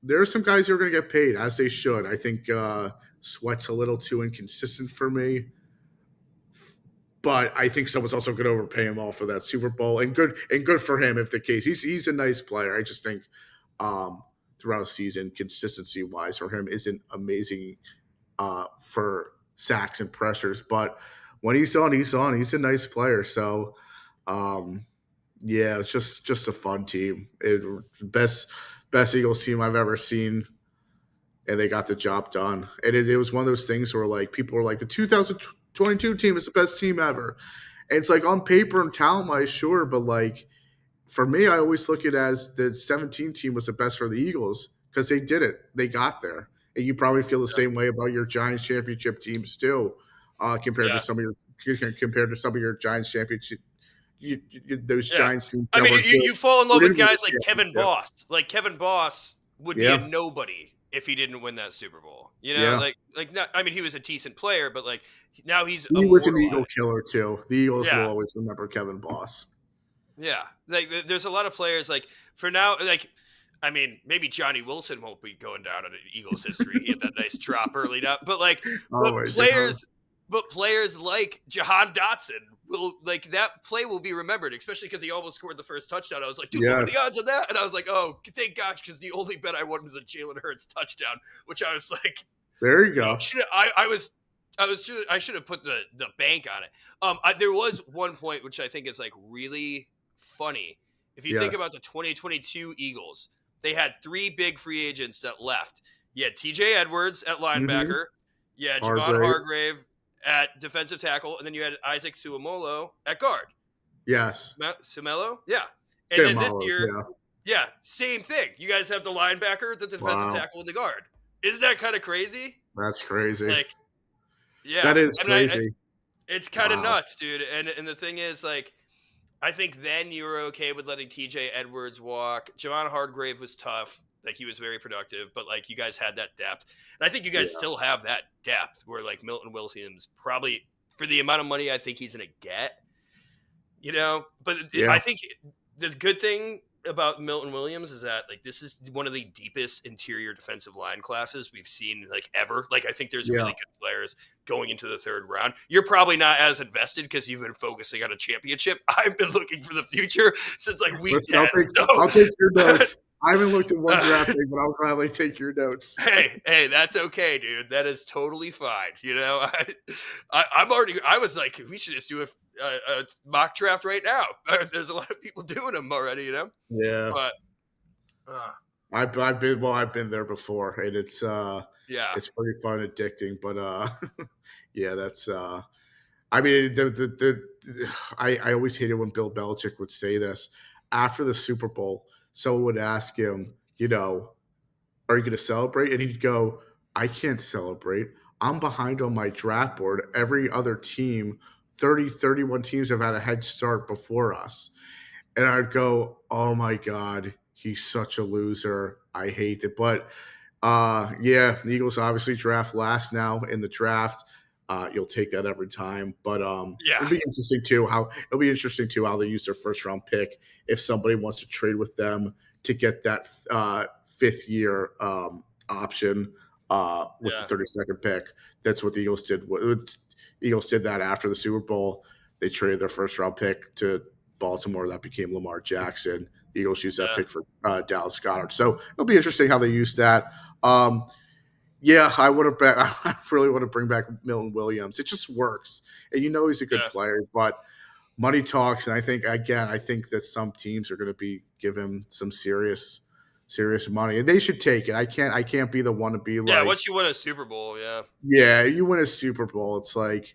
There are some guys who are going to get paid, as they should. I think Sweat's a little too inconsistent for me, but I think someone's also going to overpay him all for that Super Bowl, and good for him if the case. He's a nice player. I just think throughout the season, consistency wise for him isn't amazing for sacks and pressures, but when he's on, he's on. He's a nice player. So yeah, it's just a fun team. Best Eagles team I've ever seen, and they got the job done. And it was one of those things where like people were like the 2022 team is the best team ever. And it's like on paper and talent wise, sure, but like for me, I always look at it as the 17 team was the best for the Eagles because they did it. They got there. And you probably feel the same way about your Giants championship teams too, compared to Yeah, some of your Giants championship. Those yeah. Giants teams I that mean, were good you fall in who love with didn't win guys the like Kevin championship. Boss. Like Kevin Boss would be a Yeah, nobody if he didn't win that Super Bowl. You know, yeah. not. I mean, he was a decent player, but like now he's He was an Eagle immortalized. killer too. The Eagles will Yeah, always remember Kevin Boss. yeah. Like there's a lot of players like for now. Like I mean, maybe Johnny Wilson won't be going down in Eagles history. He had that nice drop early now, but like, Oh but my god. players, but players like Jahan Dotson will like that play will be remembered, especially because he almost scored the first touchdown. I was like, dude, what are the Yes. odds of that? And I was like, oh, thank gosh, because the only bet I won was a Jalen Hurts touchdown, which I was like, There you go. I should have put the bank on it. There was one point which I think is like really funny. If you think Yes. about the 2022 Eagles, they had three big free agents that left. You had T.J. Edwards at Mm-hmm. linebacker. You had Javon Hargrave. Hargrave at defensive tackle, and then you had Isaac Suomolo at guard. Yes. Sumelo, yeah. And Tim then this Hollow. year, Yeah. yeah, same thing. You guys have the linebacker, the defensive Wow. tackle, and the guard. Isn't that kind of crazy? That's crazy. Like, yeah, That is I mean, crazy. it's kind of Wow. nuts, dude. And the thing is, like, I think then you were okay with letting T.J. Edwards walk. Javon Hargrave was tough. Like, he was very productive, but, like, you guys had that depth. And I think you guys Yeah. still have that depth where like Milton Williams probably for the amount of money I think he's going to get, but Yeah. I think the good thing about Milton Williams is that like this is one of the deepest interior defensive line classes we've seen like ever. Like I think there's Yeah. really good players going into the third round. You're probably not as invested because you've been focusing on a championship. I've been looking for the future since like week Listen, 10. I'll take your notes. I haven't looked at one draft thing, but I'll gladly take your notes. Hey, that's okay, dude. That is totally fine. I was like, we should just do a mock draft right now. There's a lot of people doing them already, Yeah. But I've been there before, and it's yeah, it's pretty fun, addicting. But yeah, that's I mean, I always hated when Bill Belichick would say this after the Super Bowl. Someone would ask him, are you going to celebrate? And he'd go, I can't celebrate. I'm behind on my draft board. Every other team, 31 teams have had a head start before us. And I'd go, oh my God, he's such a loser. I hate it. But yeah, the Eagles obviously draft last now in the draft. You'll take that every time. But yeah, it'll be interesting too how they use their first round pick if somebody wants to trade with them to get that fifth year option with the 32nd pick. That's what the Eagles did. Eagles did that after the Super Bowl. They traded their first round pick to Baltimore. That became Lamar Jackson. The Eagles used that pick for Dallas Goedert. So it'll be interesting how they use that. Yeah, I really want to bring back Milton Williams. It just works, and he's a good player. But money talks, and I think that some teams are going to be giving some serious money, and they should take it. I can't be the one to be like, once you win a Super Bowl, yeah, you win a Super Bowl. It's like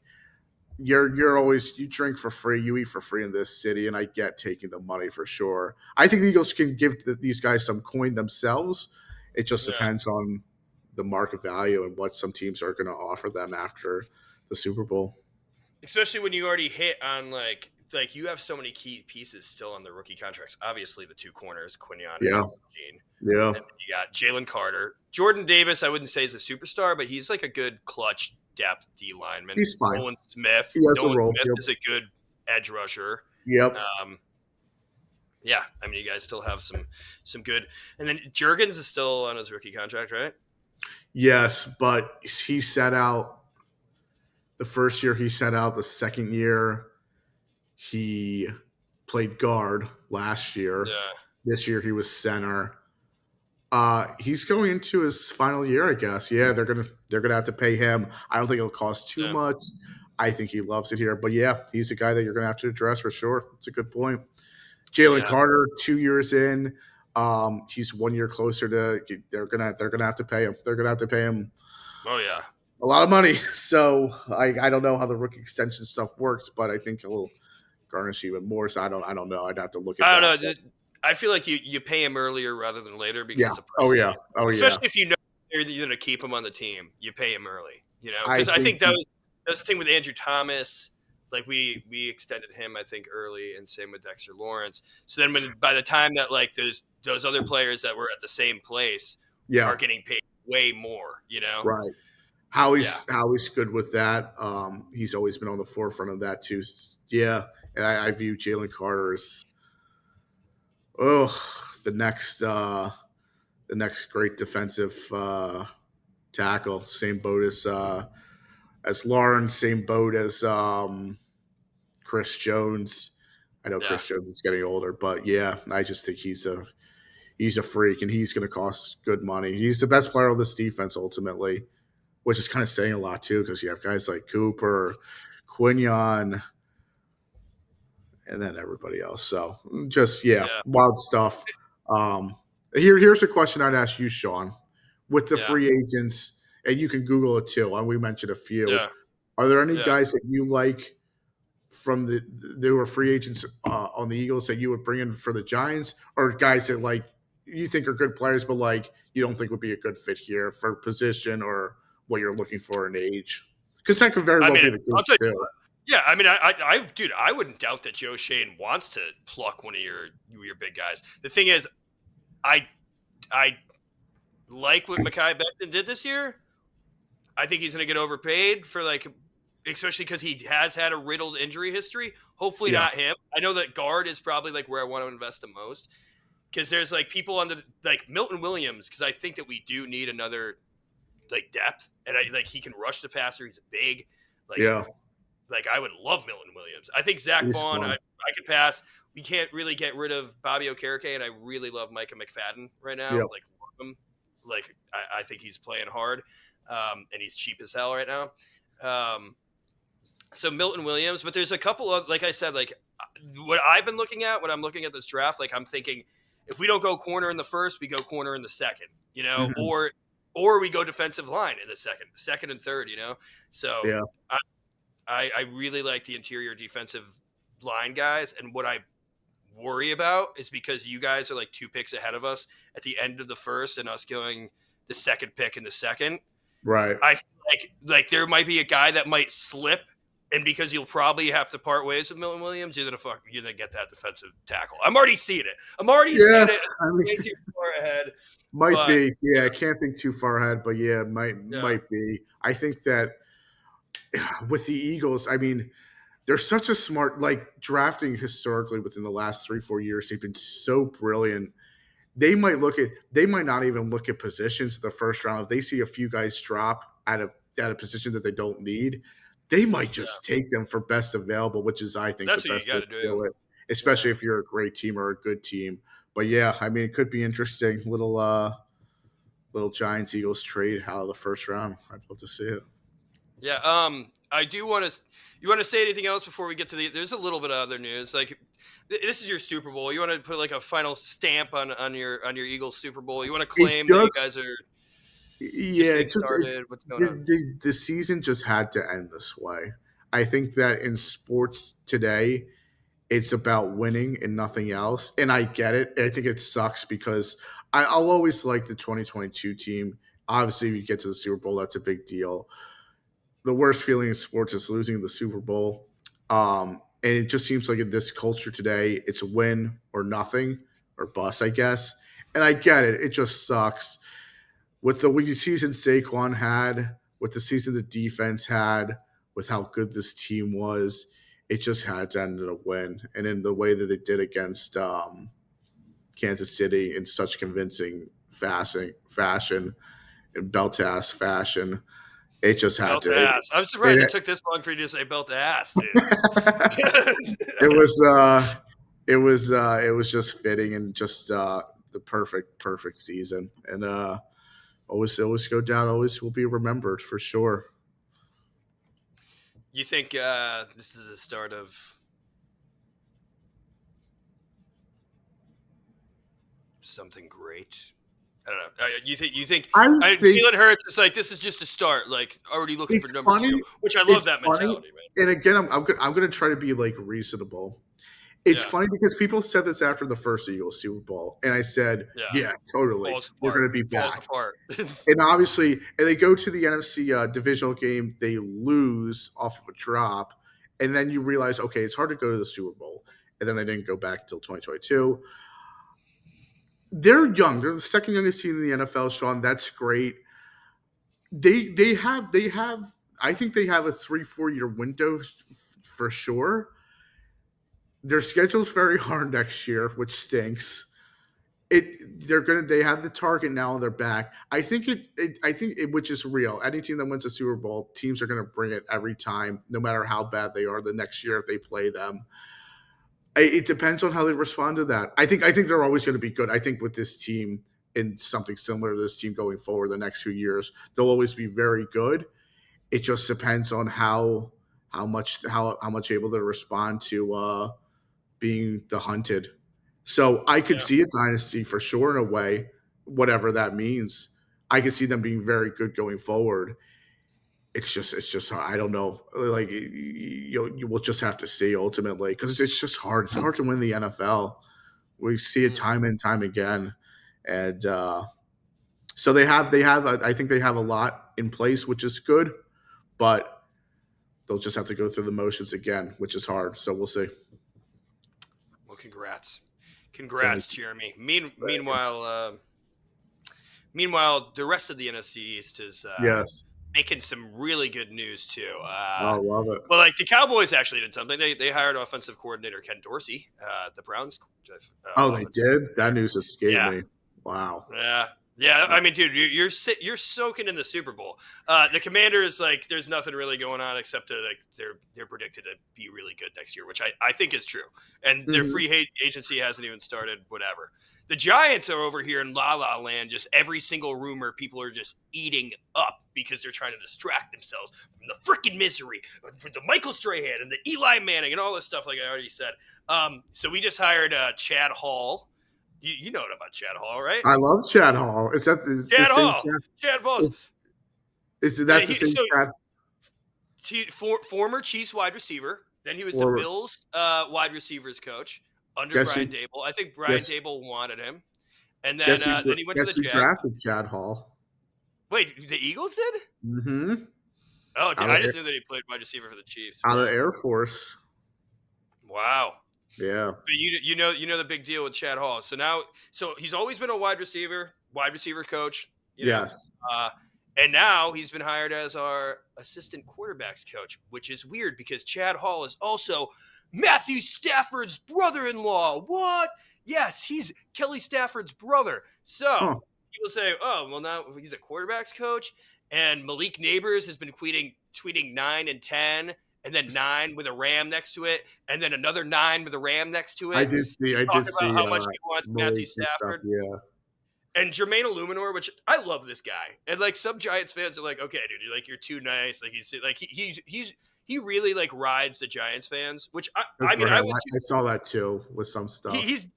you're always you drink for free, you eat for free in this city, and I get taking the money for sure. I think the Eagles can give these guys some coin themselves. It just depends on the market value and what some teams are going to offer them after the Super Bowl. Especially when you already hit on like you have so many key pieces still on the rookie contracts. Obviously, the two corners, Quinion and Gene. Yeah. And then you got Jalen Carter. Jordan Davis, I wouldn't say is a superstar, but he's like a good clutch depth D lineman. He's fine. Nolan Smith. Smith is a good edge rusher. Yep. Yeah, I mean, you guys still have some good. And then Juergens is still on his rookie contract, right? Yes, but he set out the first year. He set out the second year. He played guard last year. Yeah. This year he was center. He's going into his final year, I guess. Yeah, they're gonna have to pay him. I don't think it'll cost too much. I think he loves it here. But yeah, he's a guy that you're gonna have to address for sure. It's a good point. Jalen Carter, 2 years in. He's 1 year closer to. They're gonna have to pay him. They're gonna have to pay him. Oh yeah, a lot of money. So I don't know how the rookie extension stuff works, but I think he'll garnish even more. So I don't know. I'd have to look at. I don't know. I feel like you pay him earlier rather than later because of prices. Especially if you know you're going to keep him on the team, you pay him early. Because I think that was the thing with Andrew Thomas. Like we extended him, I think, early, and same with Dexter Lawrence. So then, by the time that like those other players that were at the same place are getting paid way more, Right. Howie's good with that. He's always been on the forefront of that too. Yeah, and I view Jalen Carter as the next great defensive tackle. Same boat as Lawrence. Same boat as Chris Jones. I know Chris Jones is getting older, but yeah, I just think he's a freak, and he's going to cost good money. He's the best player on this defense ultimately, which is kind of saying a lot too, because you have guys like Cooper, Quinion, and then everybody else. So just wild stuff. Here's a question I'd ask you, Sean. With the free agents, and you can Google it too, and we mentioned a few. Yeah. Are there any guys that you like from there were free agents on the Eagles that you would bring in for the Giants, or guys that like you think are good players, but like you don't think would be a good fit here for position or what you're looking for in age? Because that could very well be the case too. Yeah, I mean, I wouldn't doubt that Joe Shane wants to pluck one of your big guys. The thing is, I like what Mekhi Becton did this year. I think he's going to get overpaid for like, especially because he has had a riddled injury history. Hopefully Yeah, not him. I know that guard is probably like where I want to invest the most because there's like people on the like Milton Williams because I think that we do need another like depth and I like he can rush the passer. He's big. Like yeah, like I would love Milton Williams. I think Zach he's Bond. fun. I could pass. We can't really get rid of Bobby Okereke, and I really love Micah McFadden right now. Yeah, Like love him. Like I think he's playing hard, and he's cheap as hell right now. So Milton Williams, but there's a couple of like I said, like what I've been looking at when I'm looking at this draft. Like I'm thinking, if we don't go corner in the first, we go corner in the second. You know, hmm or we go defensive line in the second and third. You know, so yeah, I really like the interior defensive line guys. And what I worry about is because you guys are like 2 picks ahead of us at the end of the first and us going the second pick in the second. right. I feel like there might be a guy that might slip. And because you'll probably have to part ways with Milton Williams, you're gonna get that defensive tackle. I'm already seeing it. I'm already Yeah, seeing it. I mean, Way too far ahead. might But be. Yeah, I can't think too far ahead, but yeah, yeah, might be. I think that with the Eagles, I mean, they're such a smart like drafting historically within the last 3 4 years. They've been so brilliant. They might not even look at positions in the first round. If they see a few guys drop at a position that they don't need, they might yeah, just take them for best available, which is I think the that's what you best way got to to do. do it, Yeah. especially if you're a great team or a good team. But yeah, I mean, it could be interesting. Little Giants Eagles trade out of the first round. I'd love to see it. Yeah. I do want to. You want to say anything else before we get to the? There's a little bit of other news. Like, this is your Super Bowl. You want to put like a final stamp on your Eagles Super Bowl. You want to It claim that you just guys are just Yeah, getting started. What's going on? the season just had to end this way. I think that in sports today, it's about winning and nothing else. And I get it. I think it sucks because I'll always like the 2022 team. Obviously, if you get to the Super Bowl, that's a big deal. The worst feeling in sports is losing the Super Bowl. And it just seems like in this culture today, it's win or nothing or bust, I guess. And I get it. It just sucks with the season Saquon had, with the season the defense had, with how good this team was, it just had to end in a win. And in the way that they did against Kansas City in such convincing fashion and belt ass fashion, it just had Belt to. to ass. I'm surprised it It, took this long for you to say belt to ass, dude. it was it was just fitting and just the perfect season and always go down, always will be remembered for sure. You think this is the start of something great? I don't know. You think I think Jalen Hurts is like this is just a start, like already looking for it's number funny. two, which I love It's that funny, mentality, man. and again, I'm gonna try to be like reasonable. It's Yeah, funny because people said this after the first Eagles Super Bowl, and I said, yeah. "Yeah, totally, Falls we're apart. gonna be Falls back." apart. And obviously, and they go to the NFC divisional game, they lose off of a drop, and then you realize, okay, it's hard to go to the Super Bowl, and then they didn't go back until 2022. They're young; they're the second youngest team in the NFL. Sean, that's great. They have. I think they have a 3 4 year window for sure. Their schedule's very hard next year, which stinks. They have the target now on their back. I think it which is real. Any team that wins a Super Bowl, teams are gonna bring it every time, no matter how bad they are the next year if they play them. It depends on how they respond to that. I think they're always gonna be good. I think with this team and something similar to this team going forward the next few years, they'll always be very good. It just depends on how much able to respond to being the hunted. So I could Yeah. see a dynasty for sure in a way, whatever that means. I could see them being very good going forward. It's just I don't know. Like you will just have to see ultimately because it's just hard. It's hard to win the NFL. We see it Mm. time and time again, and so I think they have a lot in place, which is good, but they'll just have to go through the motions again, which is hard. So we'll see. Well, congrats, Thank you. Jeremy. Thank you. Meanwhile, the rest of the NFC East is Yes. making some really good news too. I love it. Well, like the Cowboys actually did something. They hired offensive coordinator Ken Dorsey, the Browns Oh, they offensive did? That coordinator. news escaped Yeah, me. Wow. yeah, yeah. I mean, dude, you're soaking in the Super Bowl. The Commanders, like, there's nothing really going on except like they're predicted to be really good next year, which I think is true. And their Mhm. free agency hasn't even started. Whatever. The Giants are over here in La La Land. Just every single rumor, people are just eating up because they're trying to distract themselves from the freaking misery, with the Michael Strahan and the Eli Manning and all this stuff. Like I already said. So we just hired Chad Hall. You know about Chad Hall, right? I love Chad Hall. Is that the Chad same Hall, Chad? Chad Balls. That's the same So Chad former Chiefs wide receiver. Then he was the for Bills wide receivers coach under guess Brian who Dable. I think Brian guess Dable wanted him, and guess who then he went to guess the who Jags. drafted Chad Hall? Wait, the Eagles did? Mm-hmm. Oh, Out I of just knew that he played wide receiver for the Chiefs. out of Air Force. Wow. Yeah. But you know the big deal with Chad Hall. So he's always been a wide receiver coach. Yes. And now he's been hired as our assistant quarterbacks coach, which is weird because Chad Hall is also Matthew Stafford's brother-in-law. What? Yes, he's Kelly Stafford's brother. So Huh. people say, "Oh, well, now he's a quarterbacks coach." And Malik Neighbors has been tweeting 9 and 10, and then 9 with a ram next to it, and then another 9 with a ram next to I it, did see I did talking about see how much he wants Matthew Malik and stuff. Stafford. Yeah. And Jermaine Illuminor, which I love this guy, and like some Giants fans are like, okay, dude, you're too nice. Like he really like rides the Giants fans, which Good I mean for I him. would I saw that too with some stuff. he's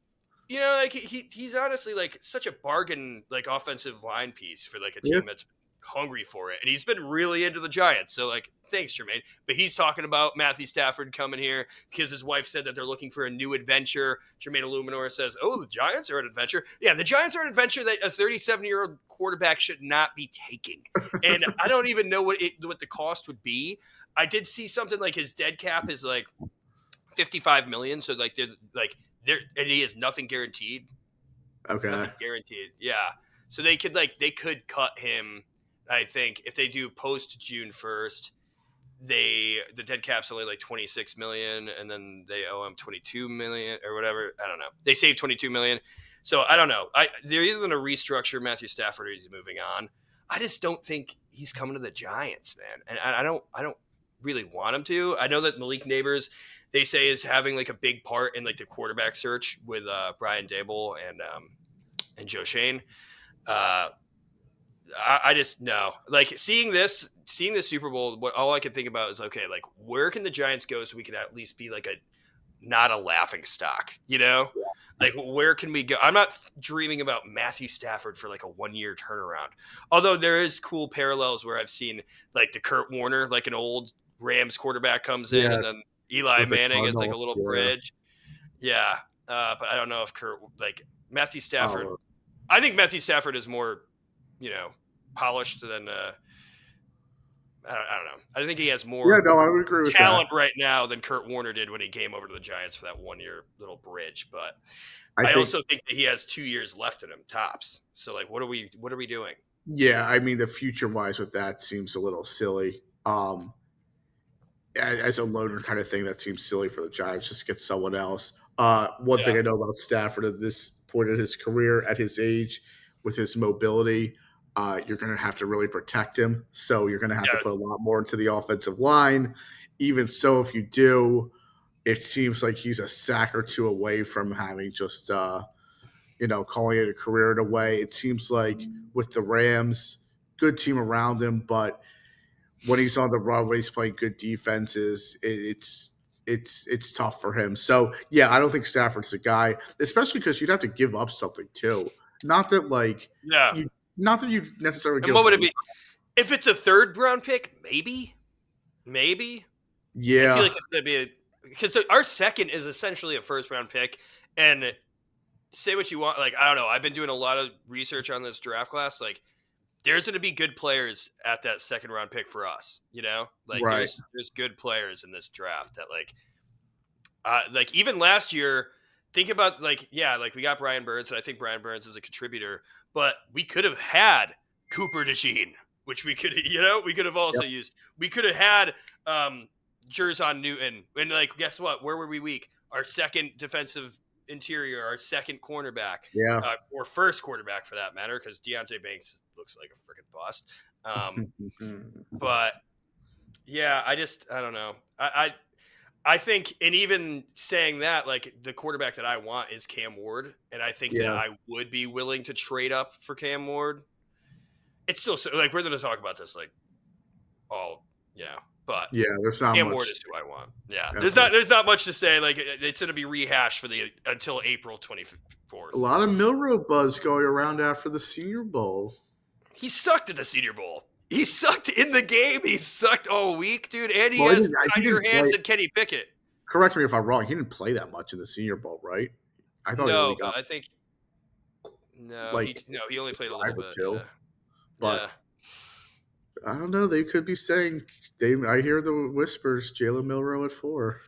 like he's honestly like such a bargain like offensive line piece for like a Yeah. team that's hungry for it, and he's been really into the Giants. So like, thanks, Jermaine. But he's talking about Matthew Stafford coming here because his wife said that they're looking for a new adventure. Jermaine Illuminor says, "Oh, the Giants are an adventure." Yeah, the Giants are an adventure that a 37-year-old quarterback should not be taking. And I don't even know what the cost would be. I did see something like his dead cap is like 55 million. So like they're and he has nothing guaranteed. Okay. Nothing guaranteed. Yeah. So they could cut him. I think if they do post June 1st, the dead cap's only like 26 million, and then they owe him 22 million or whatever. I don't know. They saved 22 million. So I don't know. They're either going to restructure Matthew Stafford or he's moving on. I just don't think he's coming to the Giants, man. And I don't really want him to. I know that Malik Neighbors, they say, is having like a big part in like the quarterback search with Brian Dable and Joe Shane. I just no, like seeing this Super Bowl. What all I can think about is, okay, like where can the Giants go so we can at least be like not a laughing stock, Like where can we go? I'm not dreaming about Matthew Stafford for like a 1-year turnaround. Although there is cool parallels where I've seen like the Kurt Warner, like an old Rams quarterback comes in, and Yes. then Eli With the Manning is like a Cardinals. little Yeah. bridge. Yeah, but I don't know if Matthew Stafford. Oh, I think Matthew Stafford is more, polished than I don't know. I think he has yeah, more no, I would agree with that. talent right now than Kurt Warner did when he came over to the Giants for that 1-year little bridge. But I also think that he has 2 years left in him tops. So like, what are we doing? Yeah, I mean the future wise with that seems a little silly. As a loaner kind of thing, that seems silly for the Giants. Just get someone else. One thing I know about Stafford at this point in his career, at his age, with his mobility, you're going to have to really protect him. So you're going to have to put a lot more into the offensive line. Even so, if you do, it seems like he's a sack or two away from having just, calling it a career in a way. It seems like with the Rams, good team around him, but when he's on the run, when he's playing good defenses, it's tough for him. So yeah, I don't think Stafford's the guy, especially because you'd have to give up something too. Not that not that you necessarily. And what would it be if it's a 3rd round pick? Maybe. Yeah, I feel like it's gonna be because our 2nd is essentially a 1st round pick, and say what you want. Like I don't know. I've been doing a lot of research on this draft class. Like, there's going to be good players at that 2nd round pick for us, like right. there's good players in this draft that like even last year, think about like we got Brian Burns, and I think Brian Burns is a contributor, but we could have had Cooper DeJean. which we could have also Yep. used. We could have had Jerzon Newton, and like guess what? Where were we weak? Our second defensive interior, our second cornerback, Yeah. or first quarterback for that matter, because Deontay Banks looks like a freaking bust. But yeah, I don't know. I think, and even saying that, like the quarterback that I want is Cam Ward, and I think that Yes. I would be willing to trade up for Cam Ward. It's still like we're going to talk about this like all, but Yeah. There's not Cam Ward much. is who I want. Yeah, Okay. there's not much to say. Like it's going to be rehashed for the until April 24th. A lot of Milrow buzz going around after the Senior Bowl. He sucked at the Senior Bowl. He sucked in the game. He sucked all week, dude. And he Well, has he tinier didn't hands play. than Kenny Pickett. Correct me if I'm wrong. He didn't play that much in the Senior Bowl, right? I thought he only No, got but I think like he only played a little 5 or bit. 2. Yeah. But I don't know. They could be saying I hear the whispers. Jalen Milrow at 4.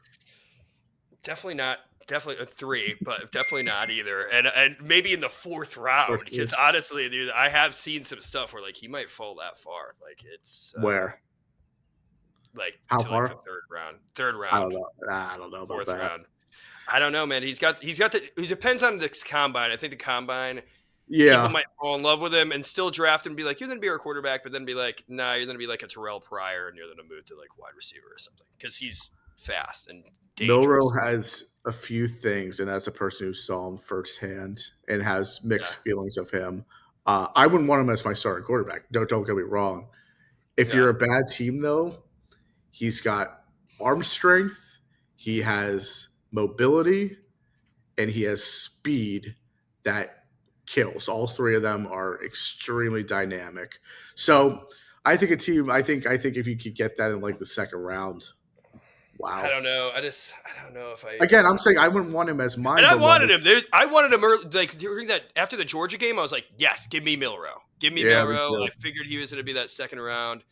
Definitely not. Definitely a 3, but definitely not either. And maybe in the 4th round, because honestly, dude, I have seen some stuff where like he might fall that far. Like it's Where? Like How to far? like the third round. I don't know. I don't know about 4th that. round. I don't know, man. He's got the. It depends on the combine. I think the combine. Yeah. People might fall in love with him and still draft him and be like, you're going to be our quarterback, but then be like, nah, you're going to be like a Terrell Pryor and you're going to move to like wide receiver or something because he's fast and dangerous. Milrow has a few things, and as a person who saw him firsthand and has mixed feelings of him, I wouldn't want him as my starting quarterback. Don't get me wrong. If you're a bad team, though, he's got arm strength, he has mobility, and he has speed that kills. All three of them are extremely dynamic. So I think if you could get that in like the second round, wow. I don't know. I don't know if I. Again, I'm saying I wouldn't want him as mine. And I wanted him. I wanted him early, like during that after the Georgia game. I was like, yes, give me Milrow. Give me Milrow. I figured he was going to be that second round.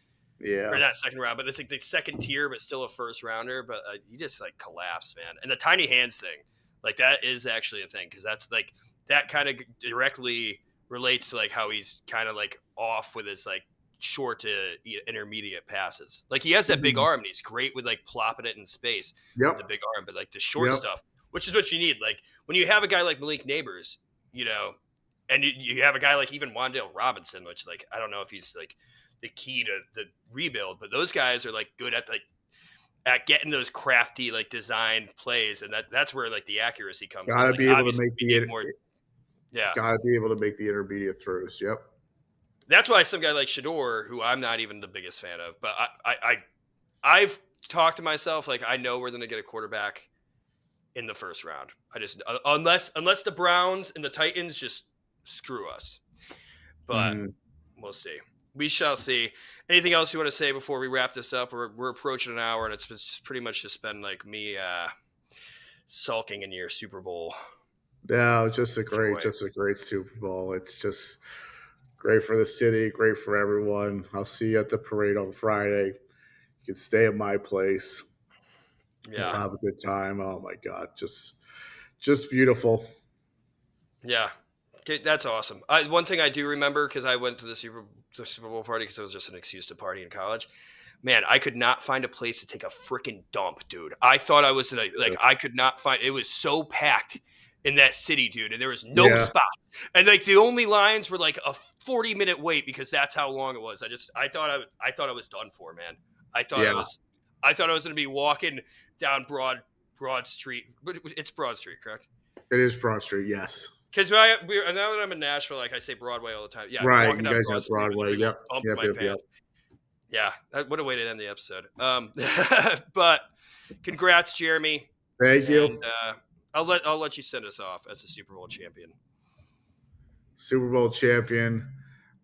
Yeah, or not second round, but it's like the second tier, but still a first rounder. But he just like collapsed, man. And the tiny hands thing, like that is actually a thing because that's like that kind of directly relates to like how he's kind of like off with his like short to intermediate passes. Like he has that big arm and he's great with like plopping it in space with the big arm, but like the short stuff, which is what you need. Like when you have a guy like Malik Neighbors, and you have a guy like even Wan'Dale Robinson, which like I don't know if he's like the key to the rebuild, but those guys are like good at getting those crafty like design plays, and that's where like the accuracy comes. Gotta be able to make gotta be able to make the intermediate throws. Yep. That's why some guy like Shador, who I'm not even the biggest fan of, but I've talked to myself like I know we're going to get a quarterback in the first round. I just unless the Browns and the Titans just screw us, but we'll see. We shall see. Anything else you want to say before we wrap this up? We're approaching an hour, and it's pretty much just been like me sulking in your Super Bowl. No, just a great Super Bowl. It's just great for the city, great for everyone. I'll see you at the parade on Friday. You can stay at my place. Yeah, we'll have a good time. Oh my God, just beautiful. Yeah, that's awesome. One thing I do remember because I went to the Super Bowl party because it was just an excuse to party in college. Man, I could not find a place to take a freaking dump, dude. I thought I was I could not find. It was so packed in that city, dude, and there was no spots. And like the only lines were like a 40-minute wait because that's how long it was. I thought I was done for, man. I thought I was going to be walking down Broad Street. But it's Broad Street, correct? It is Broad Street, yes. Because now that I'm in Nashville, like I say Broadway all the time. Yeah, right. You guys have Broadway. Yep. Yeah, what a way to end the episode. But congrats, Jeremy. Thank you. And I'll let you send us off as a Super Bowl champion. Super Bowl champion.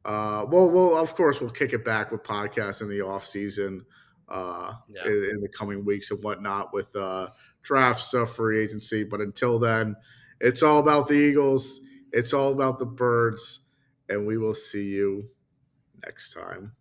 Well, of course, we'll kick it back with podcasts in the off season, in the coming weeks and whatnot with draft stuff, free agency. But until then, it's all about the Eagles. It's all about the Birds, and we will see you next time.